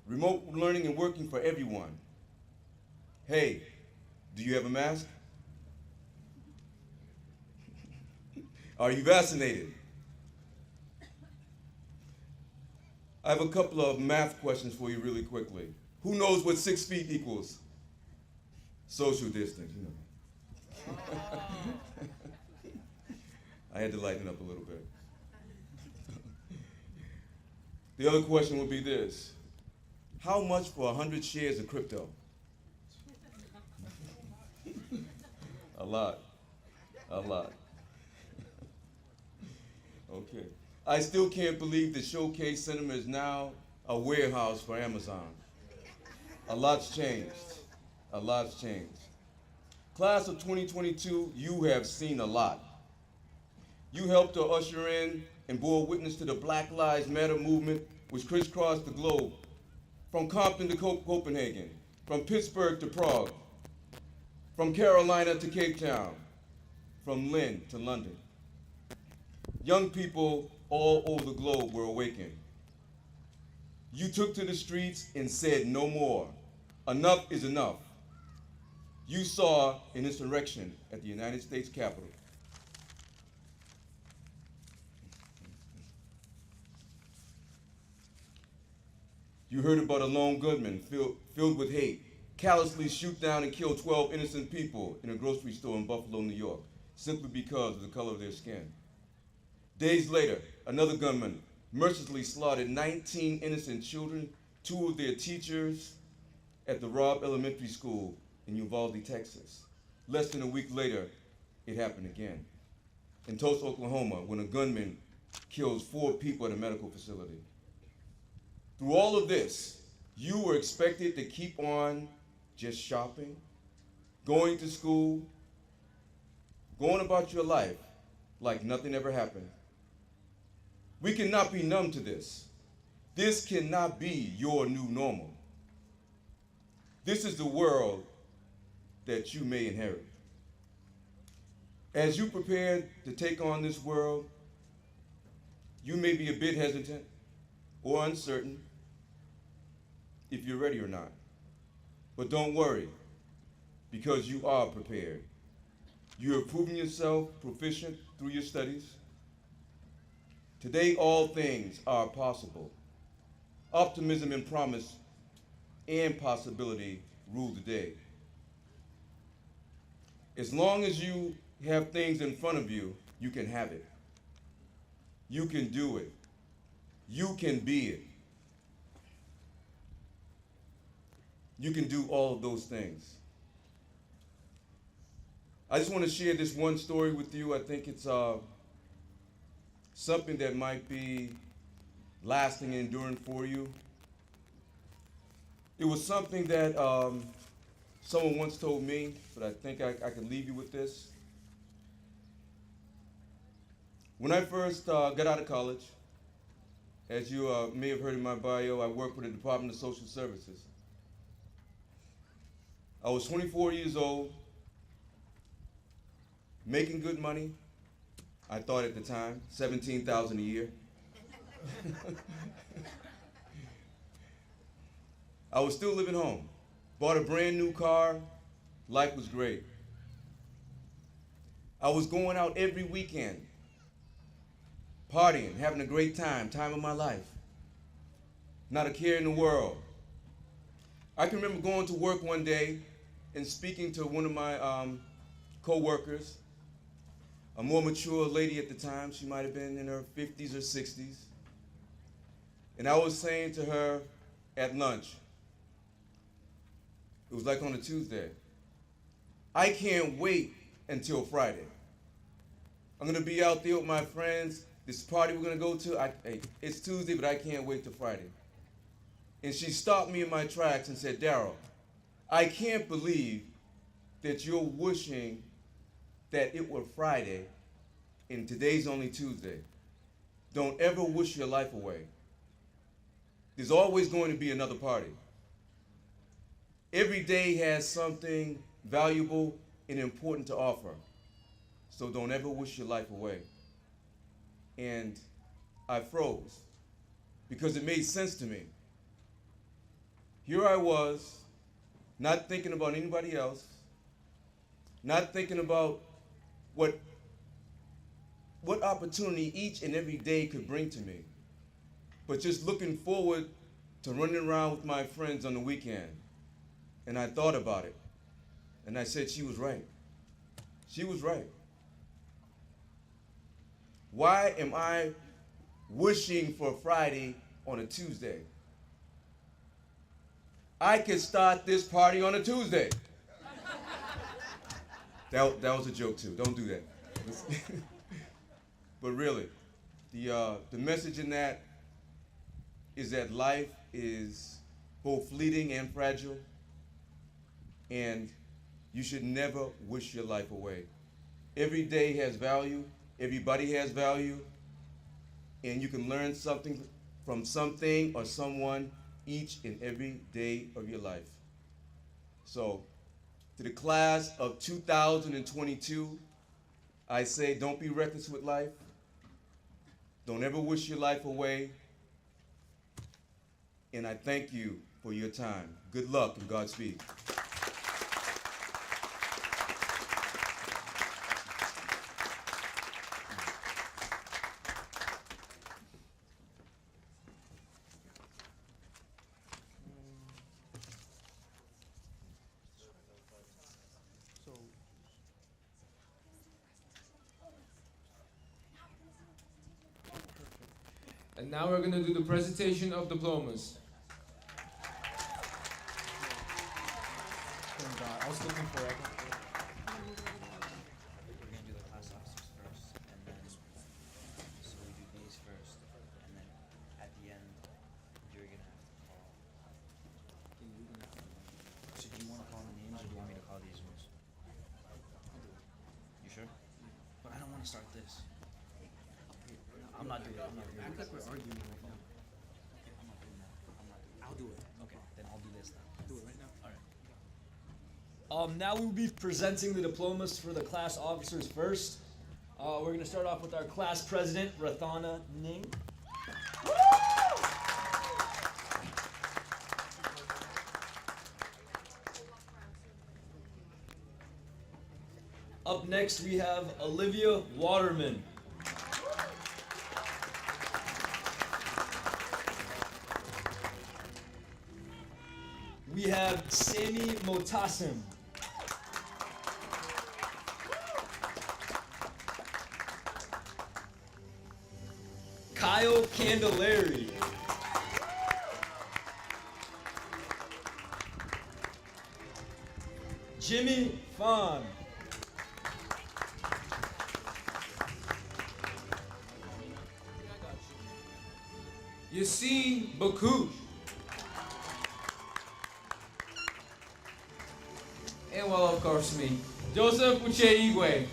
and working for everyone. Hey, do you have a mask? Are you vaccinated? I have a couple of math questions for you really quickly. Who knows what 6 feet equals? Social distance, you know. I had to lighten up a little bit. The other question would be this. How much for 100 shares of crypto? A lot. Okay. I still can't believe the Showcase Cinema is now a warehouse for Amazon. A lot's changed. Class of 2022, you have seen a lot. You helped to usher in and bore witness to the Black Lives Matter movement, which crisscrossed the globe, from Compton to Copenhagen, from Pittsburgh to Prague, from Carolina to Cape Town, from Lynn to London. Young people all over the globe were awakened. You took to the streets and said no more. Enough is enough. You saw an insurrection at the United States Capitol. You heard about a lone gunman filled with hate, callously shoot down and kill 12 innocent people in a grocery store in Buffalo, New York, simply because of the color of their skin. Days later, another gunman mercilessly slaughtered 19 innocent children, 2 of their teachers at the Robb Elementary School in Uvalde, Texas. Less than a week later, it happened again. In Tulsa, Oklahoma, when a gunman kills 4 people at a medical facility. Through all of this, you were expected to keep on just shopping, going to school, going about your life like nothing ever happened. We cannot be numb to this. This cannot be your new normal. This is the world that you may inherit. As you prepare to take on this world, you may be a bit hesitant or uncertain if you're ready or not. But don't worry, because you are prepared. You have proven yourself proficient through your studies. Today, all things are possible. Optimism and promise and possibility rule the day. As long as you have things in front of you, you can have it. You can do it. You can be it. You can do all of those things. I just want to share this one story with you. I think it's something that might be lasting and enduring for you. It was something that someone once told me, but I think I can leave you with this. When I first got out of college, as you may have heard in my bio, I worked with the Department of Social Services. I was 24 years old, making good money. I thought at the time, $17,000 a year. I was still living home. Bought a brand new car. Life was great. I was going out every weekend, partying, having a great time of my life. Not a care in the world. I can remember going to work one day and speaking to one of my co-workers, a more mature lady at the time. She might have been in her 50s or 60s. And I was saying to her at lunch, it was like on a Tuesday, I can't wait until Friday. I'm gonna be out there with my friends, this party we're gonna go to, it's Tuesday, but I can't wait till Friday. And she stopped me in my tracks and said, Darryl, I can't believe that you're wishing that it were Friday and today's only Tuesday. Don't ever wish your life away. There's always going to be another party. Every day has something valuable and important to offer. So don't ever wish your life away. And I froze because it made sense to me. Here I was, not thinking about anybody else, not thinking about what opportunity each and every day could bring to me, but just looking forward to running around with my friends on the weekend. And I thought about it, and I said she was right. She was right. Why am I wishing for Friday on a Tuesday? I could start this party on a Tuesday. That was a joke too. Don't do that. But really, the message in that is that life is both fleeting and fragile, and you should never wish your life away. Every day has value. Everybody has value, and you can learn something from something or someone each and every day of your life. So, to the class of 2022, I say don't be reckless with life. Don't ever wish your life away. And I thank you for your time. Good luck and Godspeed. And now we're going to do the presentation of diplomas. I was looking for it. We're going to do the class officers first, and then, so we do these first, and then at the end, you're going to have to call. So do you want to call the names, or do you want me to call these ones? You sure? But I don't want to start this. I'm not doing it. I'm not doing it. Act like we're arguing right now. I'm not doing that. I'll do it. Okay, then I'll do this then. Do it right now. All right. Now we'll be presenting the diplomas for the class officers first. We're going to start off with our class president, Rathana Ning. Up next, we have Olivia Waterman. We have Sami Motasim. Kyle Candelari. Jimmy Fon. Yassine Bakush. And well, of course, me, Joseph Uche Igwe.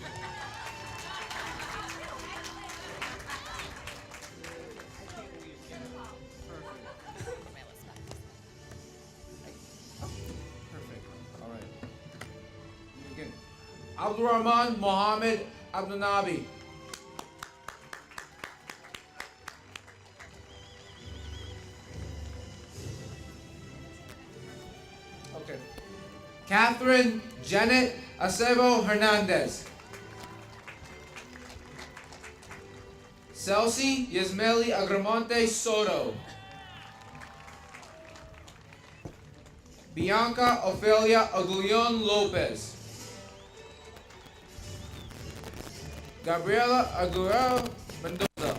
All right. Again, Abdurrahman Mohammed Abdunabi. Okay. Catherine Janet Acebo Hernandez. Celsi Yasmeli Agramonte Soto. Bianca Ofelia Aguillon Lopez. Gabriela Aguero Mendoza.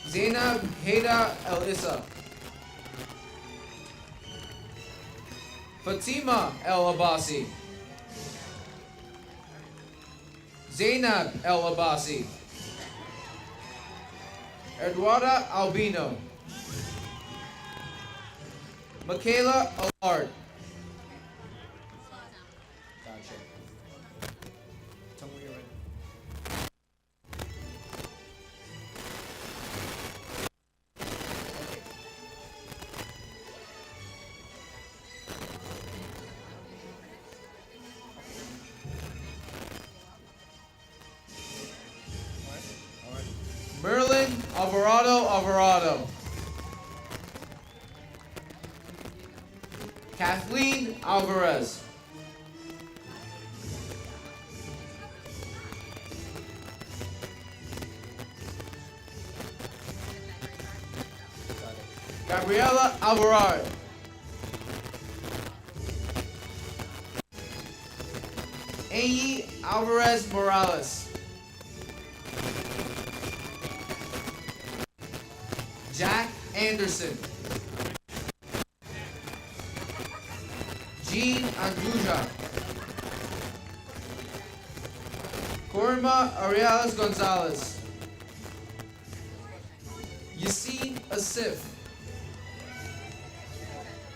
Zainab Heda Elissa. Fatima El Abbasi. Zainab El Abbasi. Eduarda Albino. Michaela Allard. Gotcha. Tell me when you're ready. Merlin Alvarado. Kathleen Alvarez. Gabriela Alvarado. Angie Alvarez Morales. Jack Anderson. Jean Andruja. Corma Ariales Gonzalez. Yassine Asif.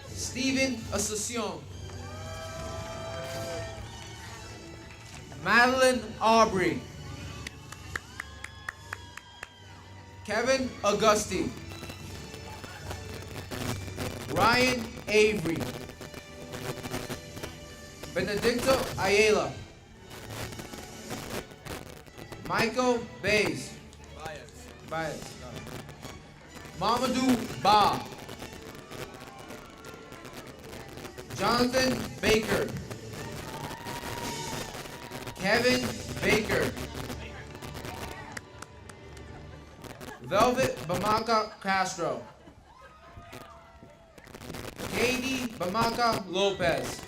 Steven Asuncion. Madeline Aubrey. Kevin Augusti. Ryan Avery. Benedicto Ayala. Michael Bays. Baez. Mamadou Ba. Jonathan Baker. Kevin Baker. Velvet Bamaka Castro. Katie Bamaka Lopez.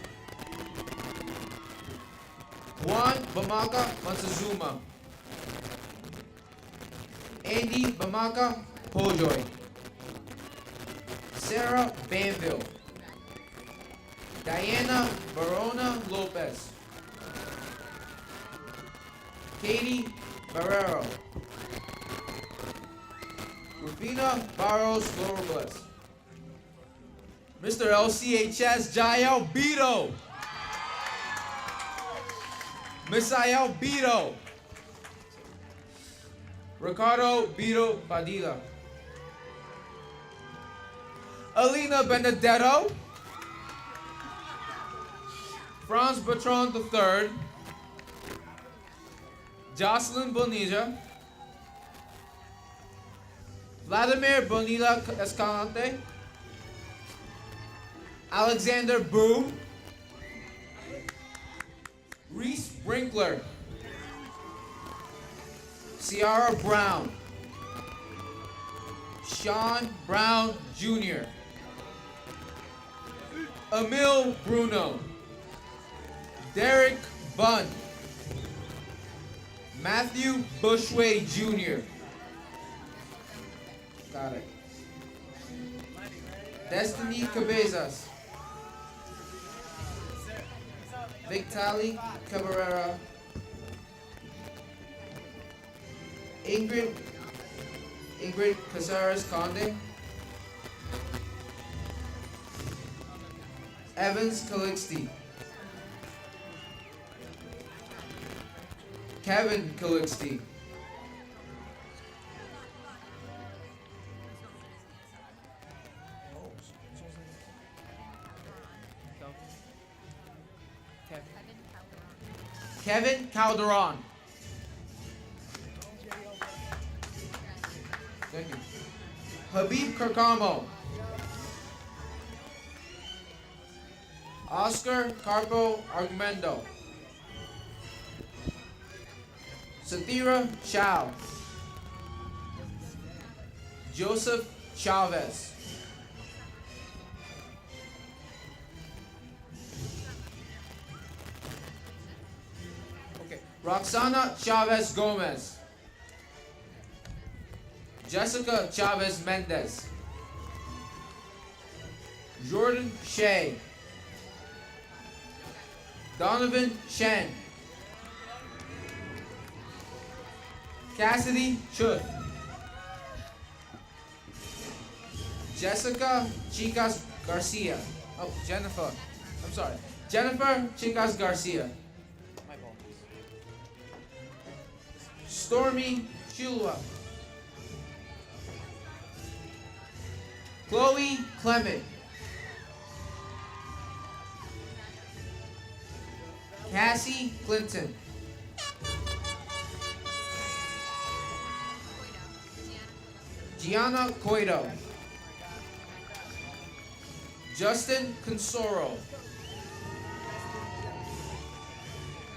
Juan Bamaka Montezuma. Andy Bamaka Pojoy. Sarah Banville. Diana Barona Lopez. Katie Barrero. Rufina Barros Robles. Mr. LCHS Jael Beto. Misael Beto. Ricardo Beto Padilla. Alina Benedetto. Franz Bertrand III. Jocelyn Bonilla. Vladimir Bonilla Escalante. Alexander Boo. Reese Brinkler. Ciara Brown. Sean Brown Jr. Emil Bruno. Derek Bunn. Matthew Bushway Jr. Got it. Destiny Cabezas. Victali Cabrera. Ingrid Casares Conde. Evans Calixte. Kevin Calixte. Kevin Calderon. Thank you. Habib Carcamo. Oscar Carpo Argumendo. Sathira Chow. Joseph Chavez. Roxana Chavez Gomez. Jessica Chavez Mendez. Jordan Shea. Donovan Shen. Cassidy Chuth. Jessica Chicas Garcia. Oh, Jennifer. I'm sorry. Jennifer Chicas Garcia. My apologies. Stormy Chilua. Chloe Clement. Cassie Clinton. Gianna Coito. Justin Consoro.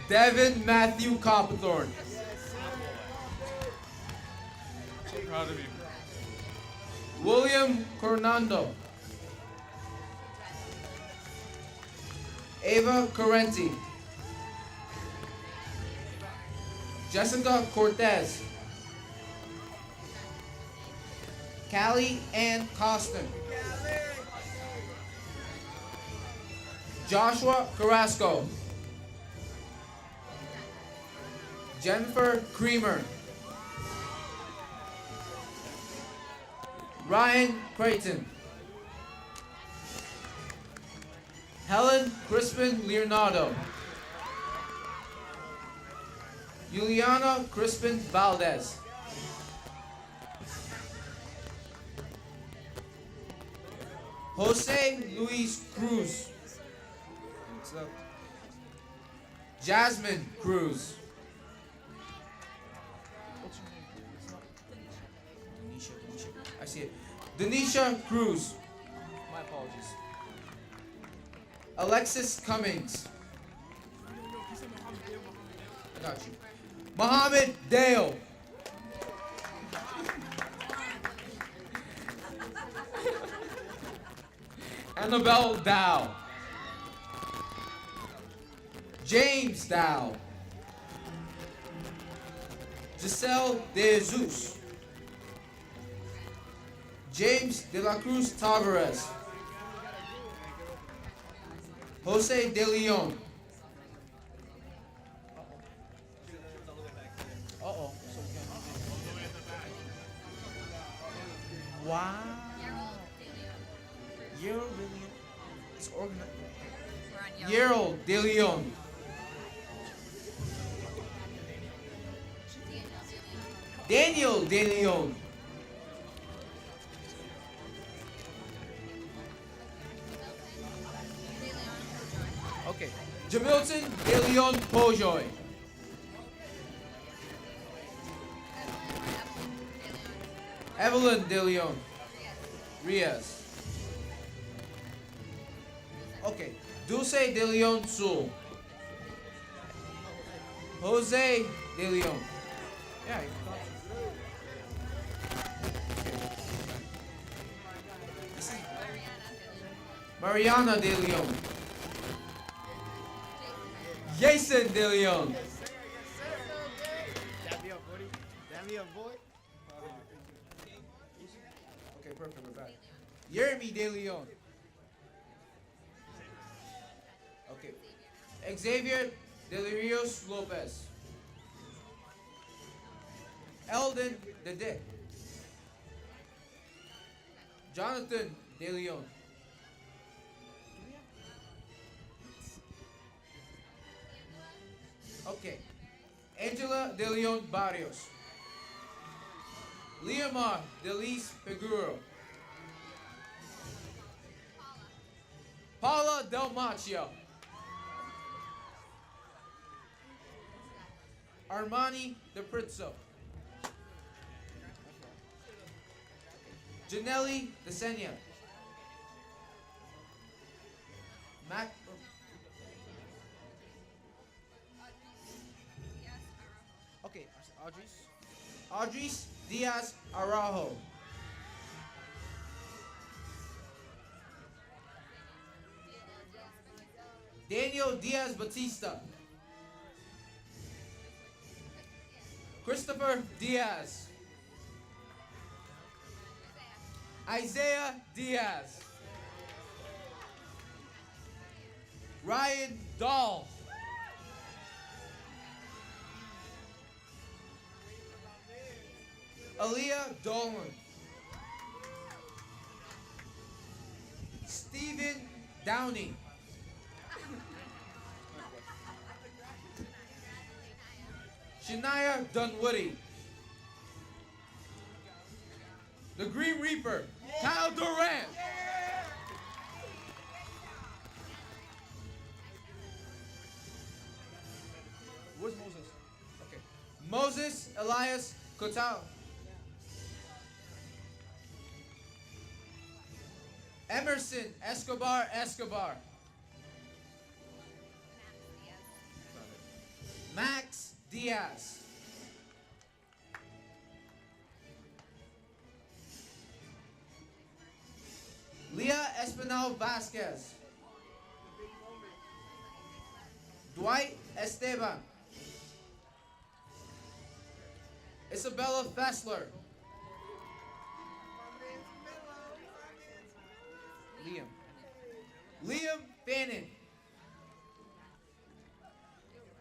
Devin Matthew Copperthorne. Proud of you. William Cornando. Ava Correnti. Jessica Cortez. Callie Ann Costin. Joshua Carrasco. Jennifer Creamer. Ryan Creighton. Helen Crispin Leonardo. Juliana Crispin Valdez. Jose Luis Cruz. Jasmine Cruz. I see it. Denisha Cruz. My apologies. Alexis Cummings. I got you. Mohammed Dale. Annabelle Dow. James Dow. Giselle De Jesus. James De La Cruz Tavares. Jose De Leon. Uh-oh. Wow. You're really... It's organized. Yerol De Leon. Daniel De Leon. Okay. Jamilton De Leon Pojoy. Evelyn De Leon. Riaz. Okay. Dulce De Leon Sul. Jose De Leon. Yeah. Mariana De Leon. Jason De Leon. Okay, perfect. We're back. Jeremy De Leon. Okay. Xavier Delirios Lopez. Eldon De Dick. Jonathan De Leon. Okay. Angela De Leon Barrios. Leomar Delis Peguro. Paula Del Machio. Armani De Prizzo. Janelli De Senya. Mac. Okay, Audris Diaz Araujo. Daniel Diaz Batista. Christopher Diaz. Isaiah Diaz. Ryan Dahl. Aaliyah Dolan. Steve Downey. Shania Dunwoody. The Green Reaper, Kyle Durant. Where's Moses? Okay. Moses Elias Kotal. Emerson Escobar. Max Diaz. Leah Espinal Vasquez. Dwight Esteban. Isabella Fessler. Liam Fannin.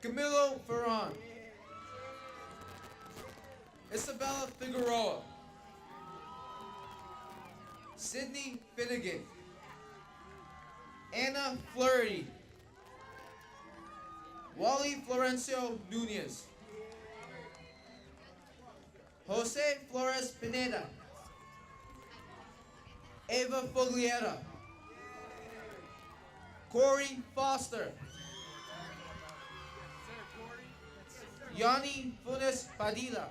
Camilo Ferran. Isabella Figueroa. Sydney Finnegan. Anna Fleury. Wally Florencio Nunez. Jose Flores Pineda. Eva Fogliera. Corey Foster. Yanni Funes Padilla.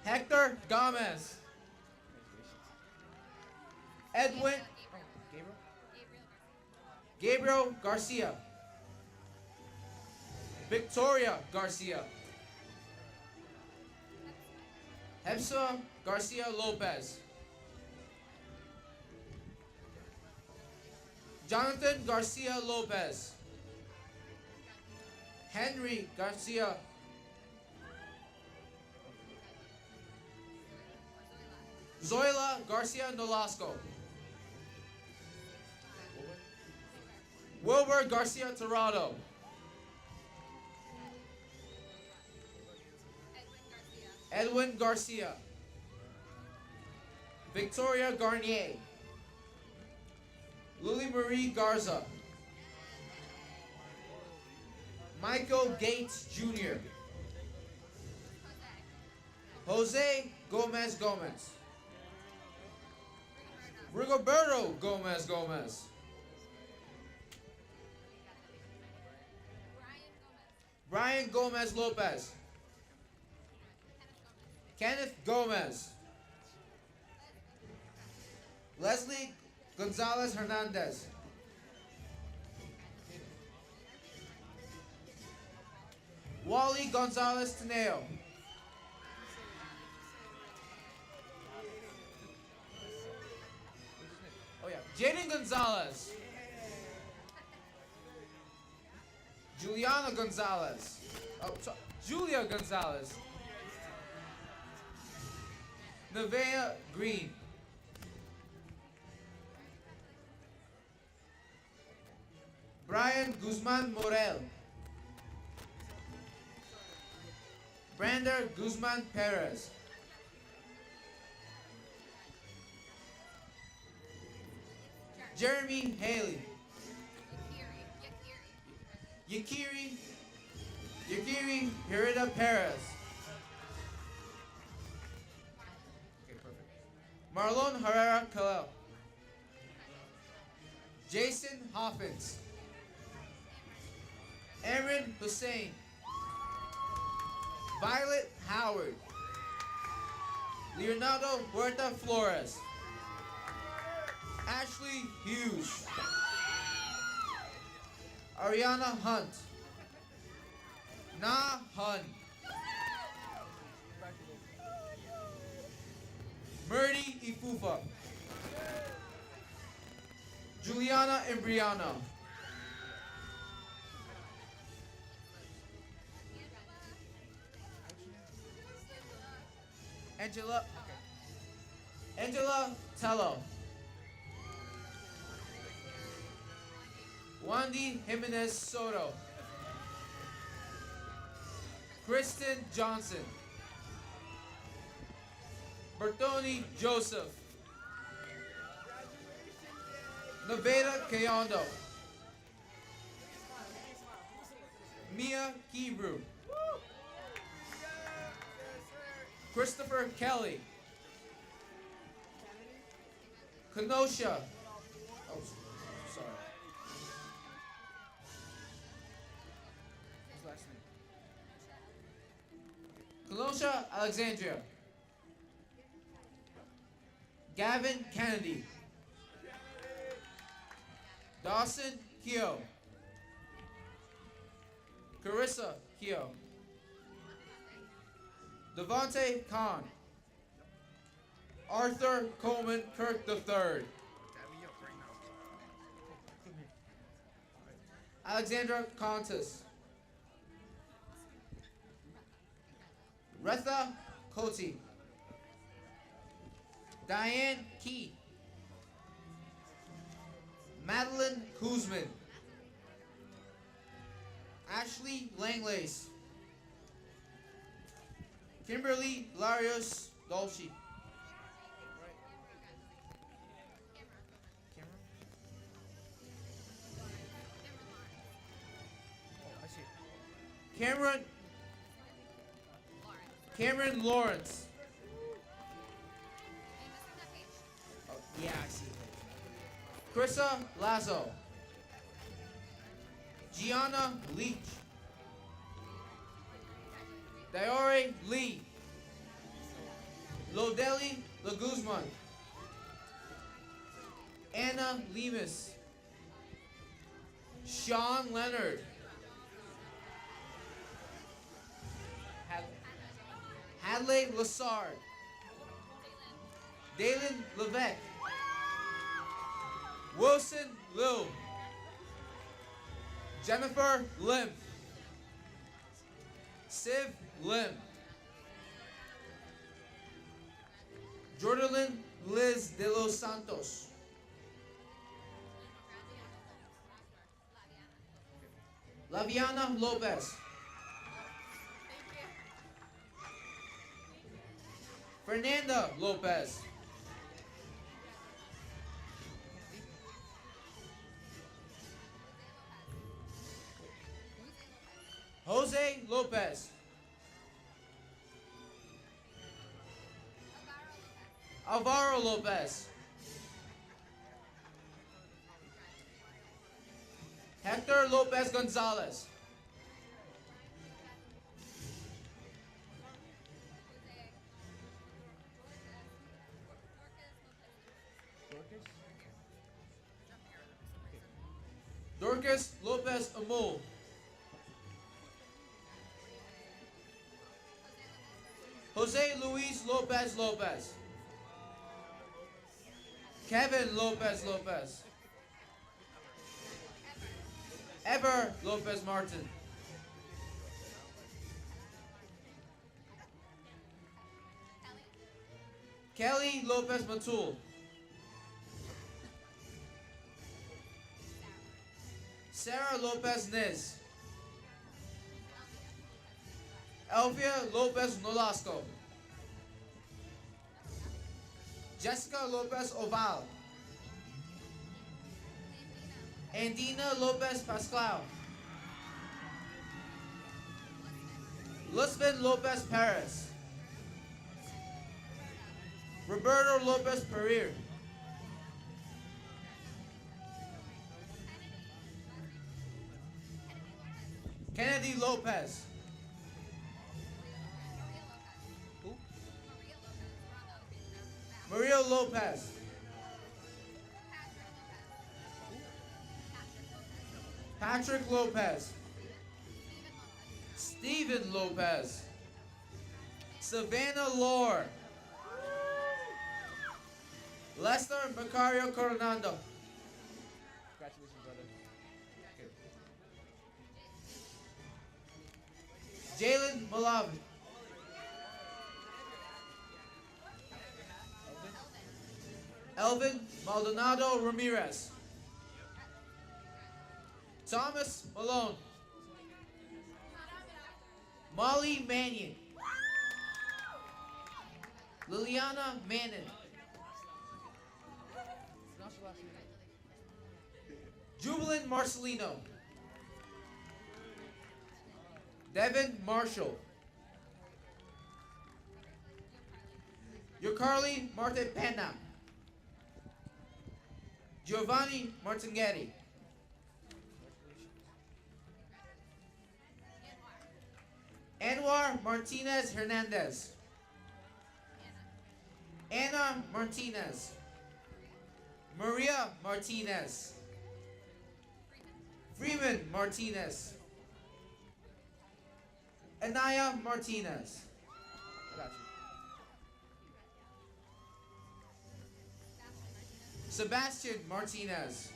Hector Gomez. Edwin Gabriel Garcia. Victoria Garcia. Hepsa Garcia Lopez. Jonathan Garcia Lopez. Henry Garcia. Zoila Garcia Nolasco. Wilbur Garcia Torado. Edwin Garcia. Victoria Garnier. Lily Marie Garza. Michael Gates Jr. Jose Gomez Gomez. Rigoberto Gomez Gomez. Brian Gomez Lopez. Kenneth Gomez. Leslie Gonzalez Hernandez. Wally Gonzalez Teneo. Oh yeah, Jaden Gonzalez. Juliana Gonzalez. Oh, sorry. Julia Gonzalez. Nevea Green. Brian Guzman Morel. Brander Guzman Perez. Jeremy Haley. Yakiri Hirita Perez. Okay, perfect. Marlon Herrera Kalel. Jason Hoffins. Aaron Hussein. Violet Howard. Leonardo Huerta Flores. Ashley Hughes. Ariana Hunt. Na Hun. Murdy Ifufa. Juliana Embriana. Angela Tello. Wandy Jimenez Soto. Kristen Johnson. Bertoni Joseph. Nevada Kayondo. Mia Hebrew. Christopher Kelly. Kenosha. Oh, sorry. His last name. Kenosha Alexandria. Gavin Kennedy. Dawson Keogh. Carissa Keogh. Devontae Kahn. Arthur Coleman Kirk III. Alexandra Contis. Retha Cote. Diane Key. Madeline Kuzman. Ashley Langlace. Kimberly Larios Dolce. Cameron Lawrence. Oh, yeah, I see. Krissa Lazo. Gianna Leach. Diore Lee. Lodeli Laguzman. Anna Lemus. Sean Leonard. Hadley Lassard. Dalen Levesque. Wilson Liu. Jennifer Lim. Siv Lim. Jordan Liz de los Santos. Laviana Lopez. Fernanda Lopez. Jose Lopez. Alvaro Lopez. Hector Lopez Gonzalez. Dorcas Lopez Amul. Jose Luis Lopez Lopez. Kevin Lopez Lopez. Ever Lopez Martin. Kelly Lopez Matul. Sarah Lopez Niz. Elvia Lopez Nolasco. Jessica Lopez Oval. Andina Lopez Pascal. Lisbon Lopez Perez. Roberto Lopez Pereira. Kennedy Lopez. Who? Maria Lopez. Patrick Lopez. Stephen Lopez. Savannah Lore. Lester Macario Coronado. Congratulations, brother. Jalen Malav. Elvin Maldonado Ramirez. Thomas Malone. Molly Mannion. Liliana Mannon. Jubilant Marcelino. Devin Marshall. Yocarli Martepena. Giovanni Martinghetti. Anwar Martinez Hernandez. Anna Martinez. Maria Martinez. Freeman Martinez. Anaya Martinez. I got you. Sebastian Martinez.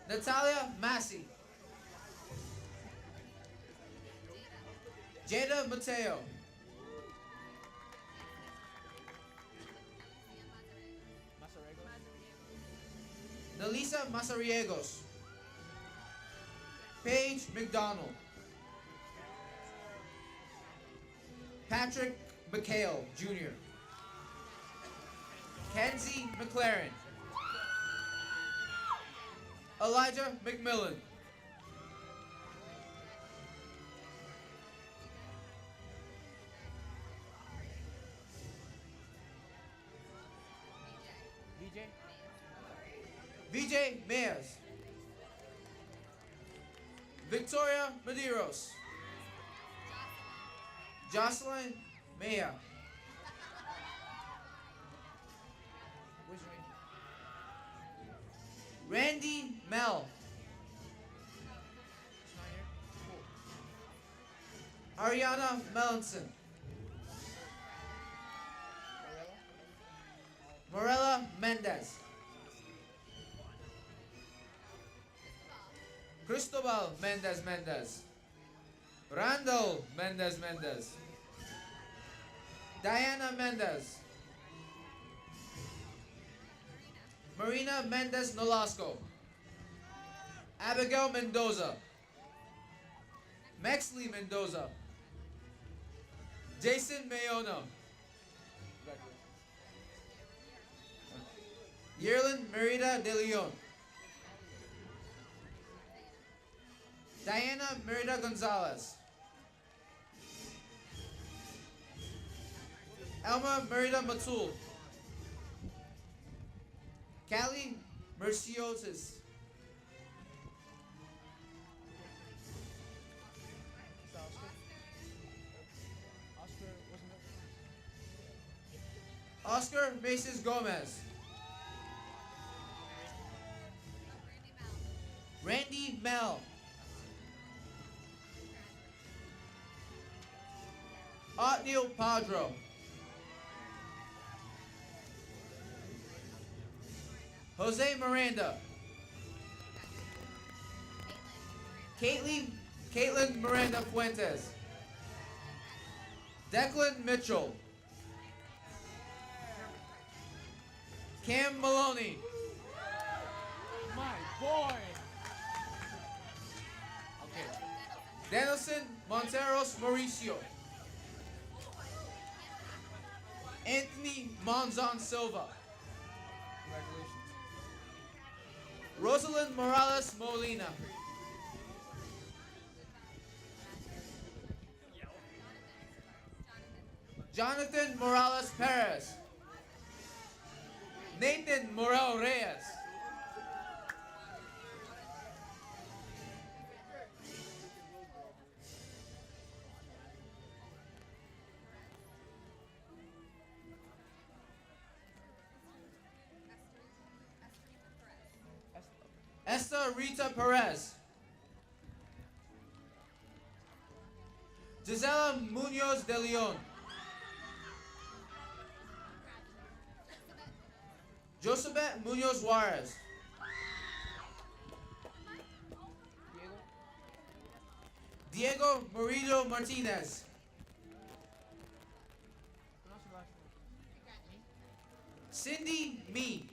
Natalia Massey. Jada Mateo. Nelisa Masariegos. Paige McDonald. Patrick McHale, Jr. Kenzie McLaren. Elijah McMillan. VJ Mayers. Victoria Medeiros. Jocelyn Maya. Where's Randy? Randy Mel. Ariana Melanson. Morella Mendez. Cristobal Mendez Mendez. Randall Mendez Mendez. Diana Mendez. Marina Mendez Nolasco. Abigail Mendoza. Mexley Mendoza. Jason Mayona. Yerlin Merida de Leon. Diana Merida Gonzalez. Elma Merida Matul. Callie Merciotis. Oscar Maces Gomez. Randy Mel. Otniel Padro. Jose Miranda. Caitlin Miranda Fuentes. Declan Mitchell. Cam Maloney. My boy. Okay. Denelson Monteros Mauricio. Anthony Monzon Silva. Congratulations. Rosalind Morales Molina. Jonathan Morales Perez. Nathan Morel Reyes. Esther Rita Perez. Gisela Munoz de Leon. Josebet Munoz Juarez. Diego Murillo Martinez. Cindy Me.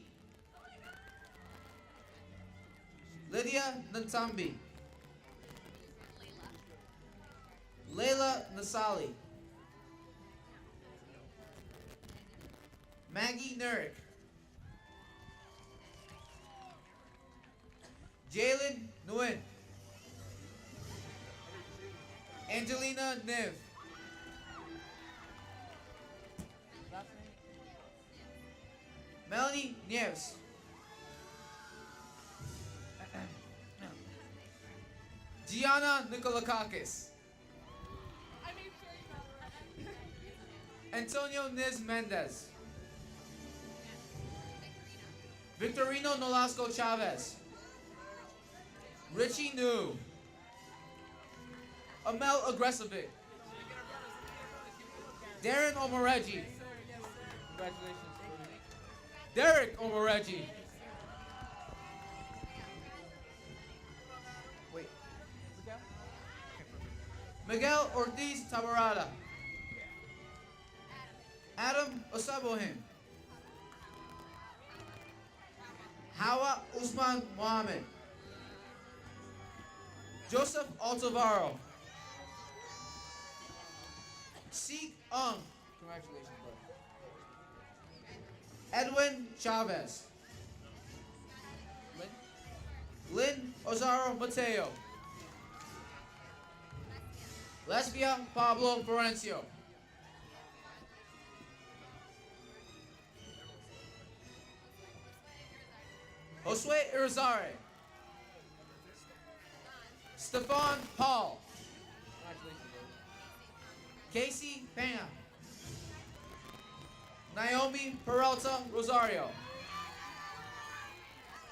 Lydia Nantambi. Layla Nasali. Maggie Nurick. Jalen Nguyen. Angelina Niv. Melanie Nieves. Gianna Nikolakakis. Antonio Niz Mendez. Victorino Nolasco Chavez. Richie New. Amel Aggressivic. Darren Omoreggi. Congratulations. Derek Omoreggi. Wait. Miguel Ortiz Tabarada. Adam Osabohin. Hawa Usman Mohammed. Joseph Altavaro. Seek Ung. Congratulations, bro. Edwin Chavez. Lynn Ozaro Mateo. Lesbia Pablo Florencio. Josue Irizarry. Stefan Paul. Casey Pena. Naomi Peralta Rosario.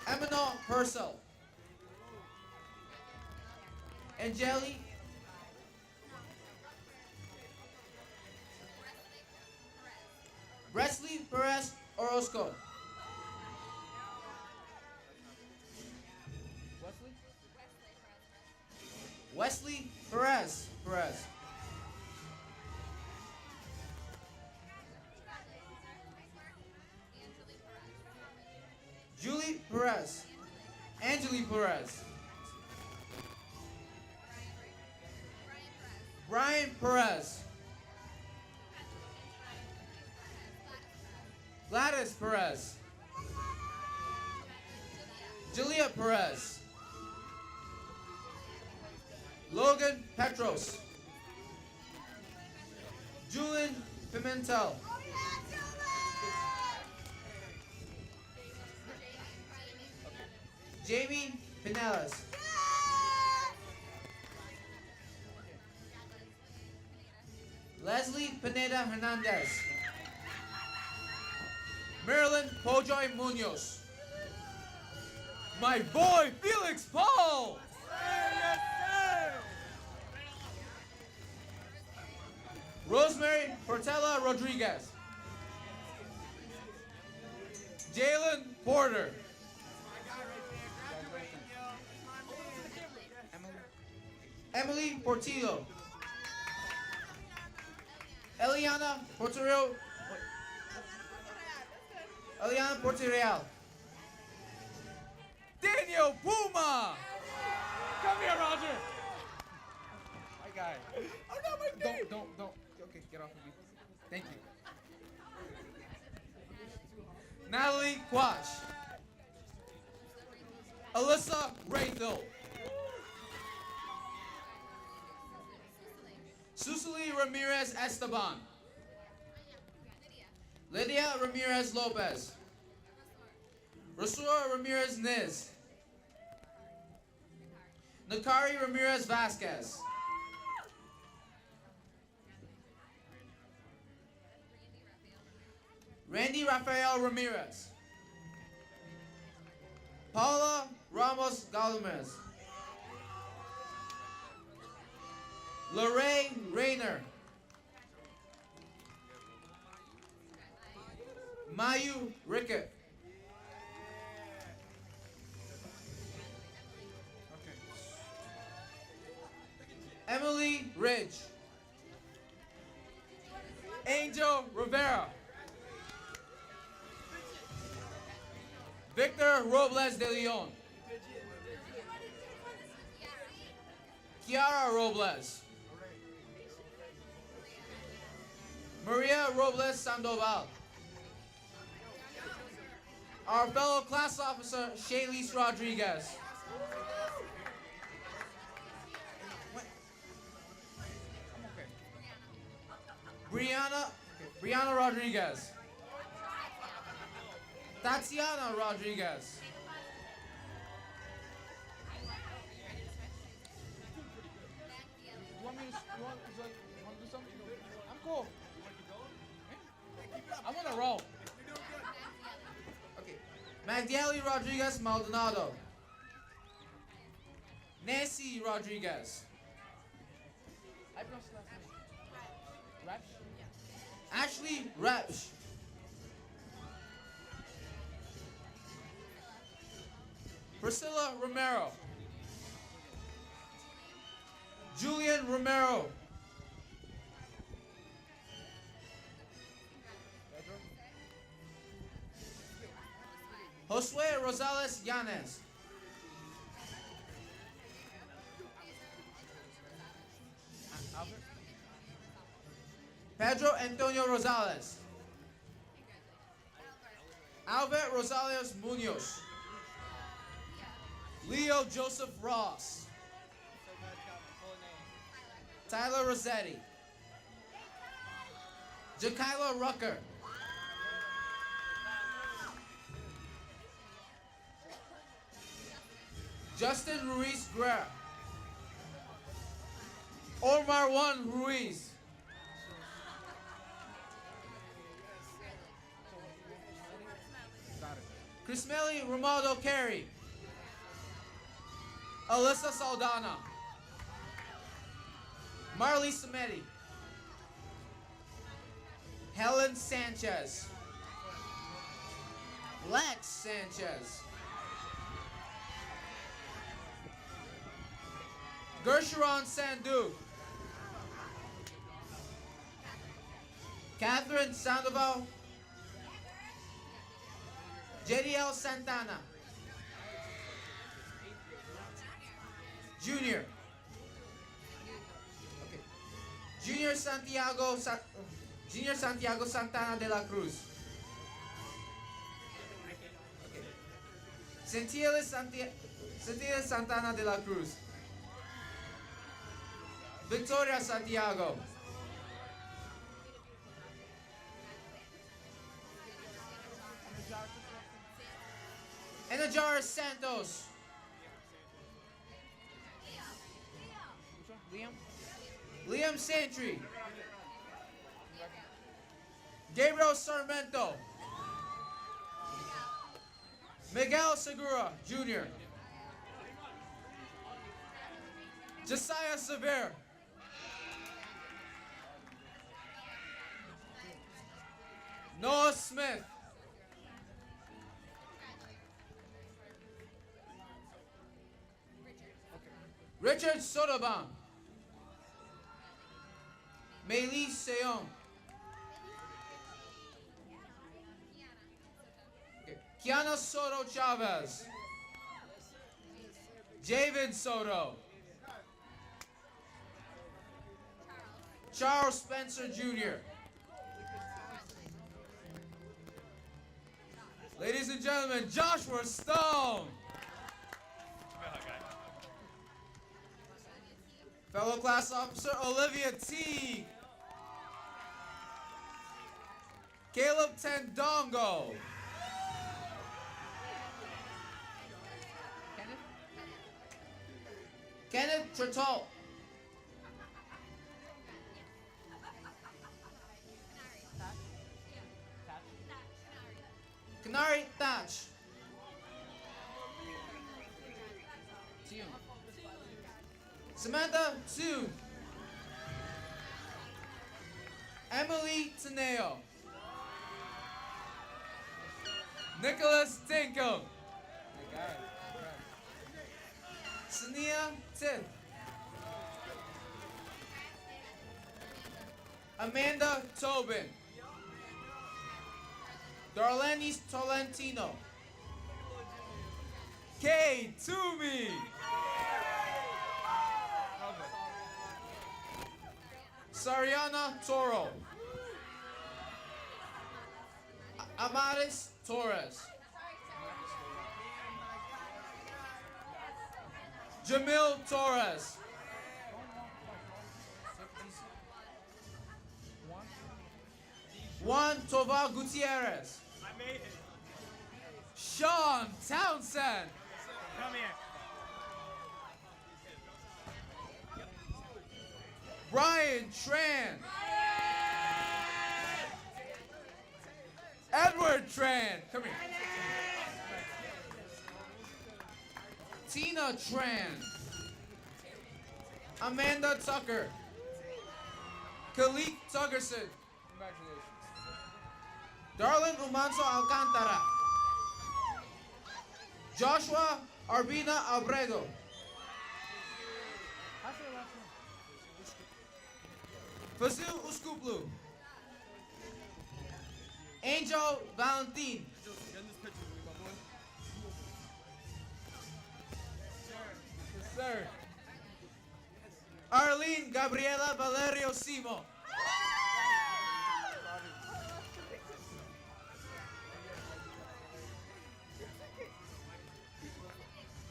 Emmanuel Purcell. Angeli Wesley Perez Orozco. Wesley Perez. Julie Perez. Angeli Perez. Brian Perez. Gladys Perez. Julia Perez. Logan Petros. Julian Pimentel. Jamie Pinellas. Leslie Pineda Hernandez. Marilyn Pojoy Munoz. My boy Felix Paul. Rosemary Portela Rodriguez. Jalen Porter. Emily Portillo. Eliana Porterreal. Eliana Porterreal. Daniel Puma. Come here, Roger. My guy. Oh no, my name. Don't. Okay, get off of me. Thank you. Natalie Quash. Alyssa Raythel. Susili Ramirez Esteban. Lydia Ramirez Lopez. Rasura Ramirez Niz. Nakari Ramirez Vasquez. Randy Rafael Ramirez. Paula Ramos Galmez. Lorraine Rayner. Mayu Rickett. Emily Ridge. Angel Rivera. Victor Robles de Leon. Kiara Robles. Maria Robles Sandoval. Our fellow class officer, Shaylise Rodriguez. Brianna Rodriguez. Tatiana Rodriguez. You want me to, you want to do something? I'm cool. I'm on a roll. Okay. Magdieli Rodriguez Maldonado. Nancy Rodriguez. I pronounce the last name. Rapsh? Ashley Repsch. Priscilla Romero. Julian Romero. Josue Rosales Yanes. Pedro Antonio Rosales. Albert Rosales Munoz. Leo Joseph Ross. Tyler Rossetti. Jakyla Rucker. Justin Ruiz Guerra. Omar Juan Ruiz. Crismeli Romaldo Carey. Alyssa Saldana. Marley Samedi. Helen Sanchez. Lex Sanchez. Gersharon Sandu. Catherine Sandoval. JDL Santana. Junior. Okay. Junior Santiago Santana de la Cruz. Okay. Centilia Santana de la Cruz. Victoria Santiago. Enajar Santos. Liam Santry. Gabriel Sarmento. Miguel Segura Jr. Josiah Sever. Noah Smith. Richard Sotoban. Meili Seong. Kiana Soto Chavez. Javid Soto. Charles Spencer Jr. Ladies and gentlemen, Joshua Stone. Fellow class officer Olivia T. Caleb Tendongo. Kenneth Tretot. Kanari Thatch. Samantha Tsu. Emily Teneo. Nicholas Tinkham. Sania Tith. Amanda Tobin. Darlenis Tolentino. Kay Toomey. Sariana Toro. Amaris Torres. Jamil Torres. Juan Toval Gutierrez. I made it. Sean Townsend. Come here. Brian Tran. Edward Tran. Come here. Tina Tran. Amanda Tucker. Khalid Tuggerson. Congratulations. Darlene Umanso Alcantara. Joshua Arbina Abredo. How's your last name? Fasil Uskuplu. Angel Valentin. Yes, sir. Arlene Gabriela Valerio Simo.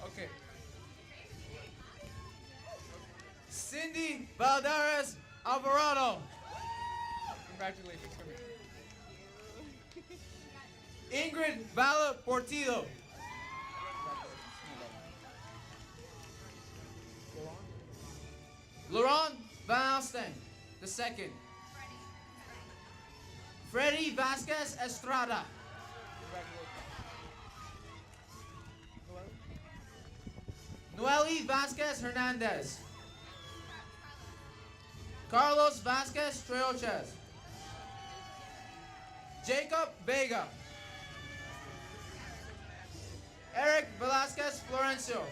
Okay. Cindy Valdares Alvarado. Congratulations. Come here. Ingrid Vala Portillo. Laurent Van Alsten, the second. Freddy Vasquez Estrada. Noeli Vasquez Hernandez. Carlos Vasquez Treoches. Jacob Vega. Eric Velasquez Florencio.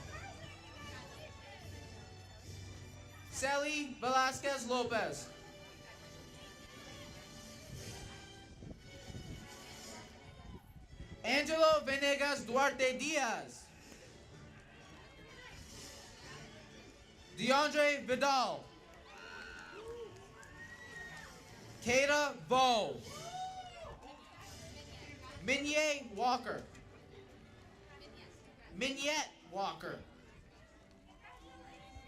Sally Velasquez Lopez. Angelo Venegas Duarte Diaz. DeAndre Vidal. Kata Vo. Minye Walker. Mignette Walker.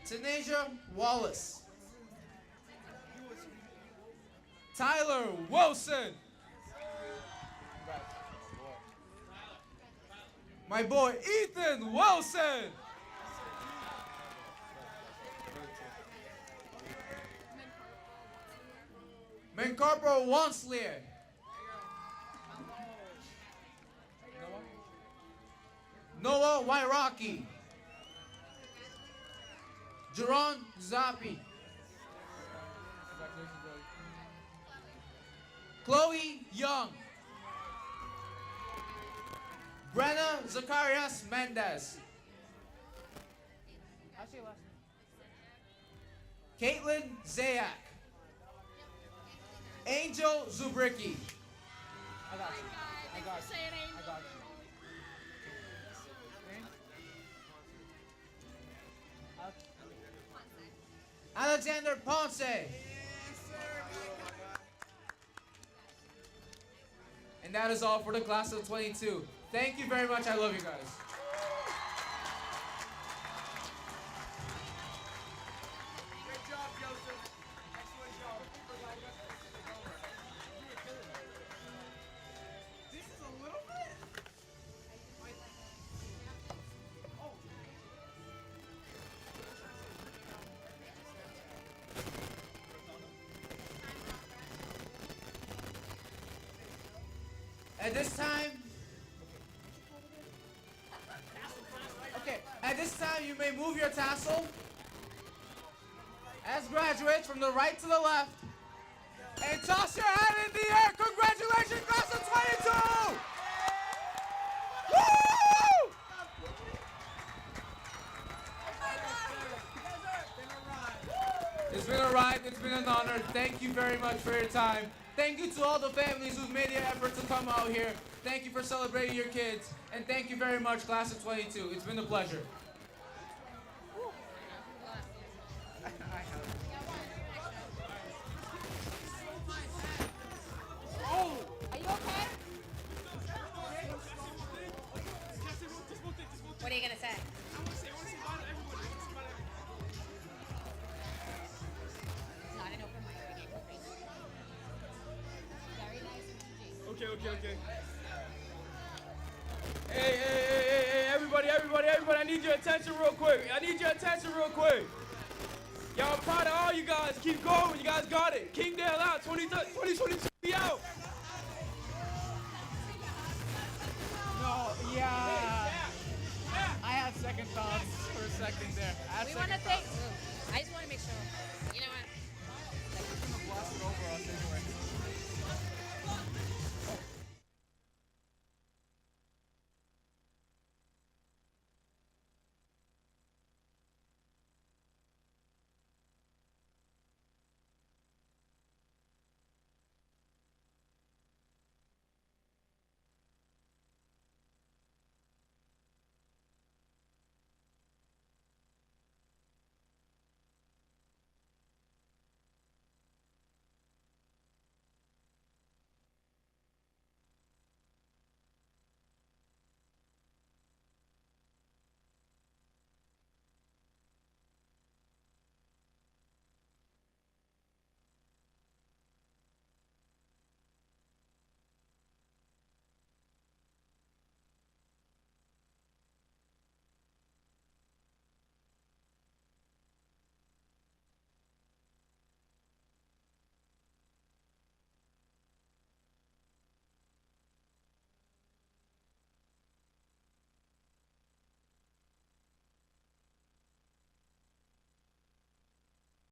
Tanasia Wallace. Tyler Wilson. My boy Ethan Wilson. Mencorpo Wanslier. Noah Wairaki. Jerron Zappi. Chloe Young. Brenna Zacharias Mendez. How's your last name? Caitlin Zayak. Angel Zubricki. I got you. I got you. I got you. Name? Alexander Ponce. And that is all for the class of 22. Thank you very much. I love you guys. Great job, Joseph. Excellent job. This is a little bit. Oh. At this time, at this time you may move your tassel as graduates from the right to the left and toss your hand in the air. Congratulations, class of 22! Woo! It's been a ride, it's been an honor. Thank you very much for your time. Thank you to all the families who've made the effort to come out here. Thank you for celebrating your kids. And thank you very much, class of 22. It's been a pleasure. Oh! Are you okay? What are you gonna say? I want to say bye to everybody. Okay. Hey, everybody, I need your attention real quick. Yo, I'm proud of all you guys. Keep going. You guys got it. Kingdale out. 2022 we out. No, yeah. I had second thoughts for a second there. We want to thank. I just want to make sure. You know what? Blast it over us anyway.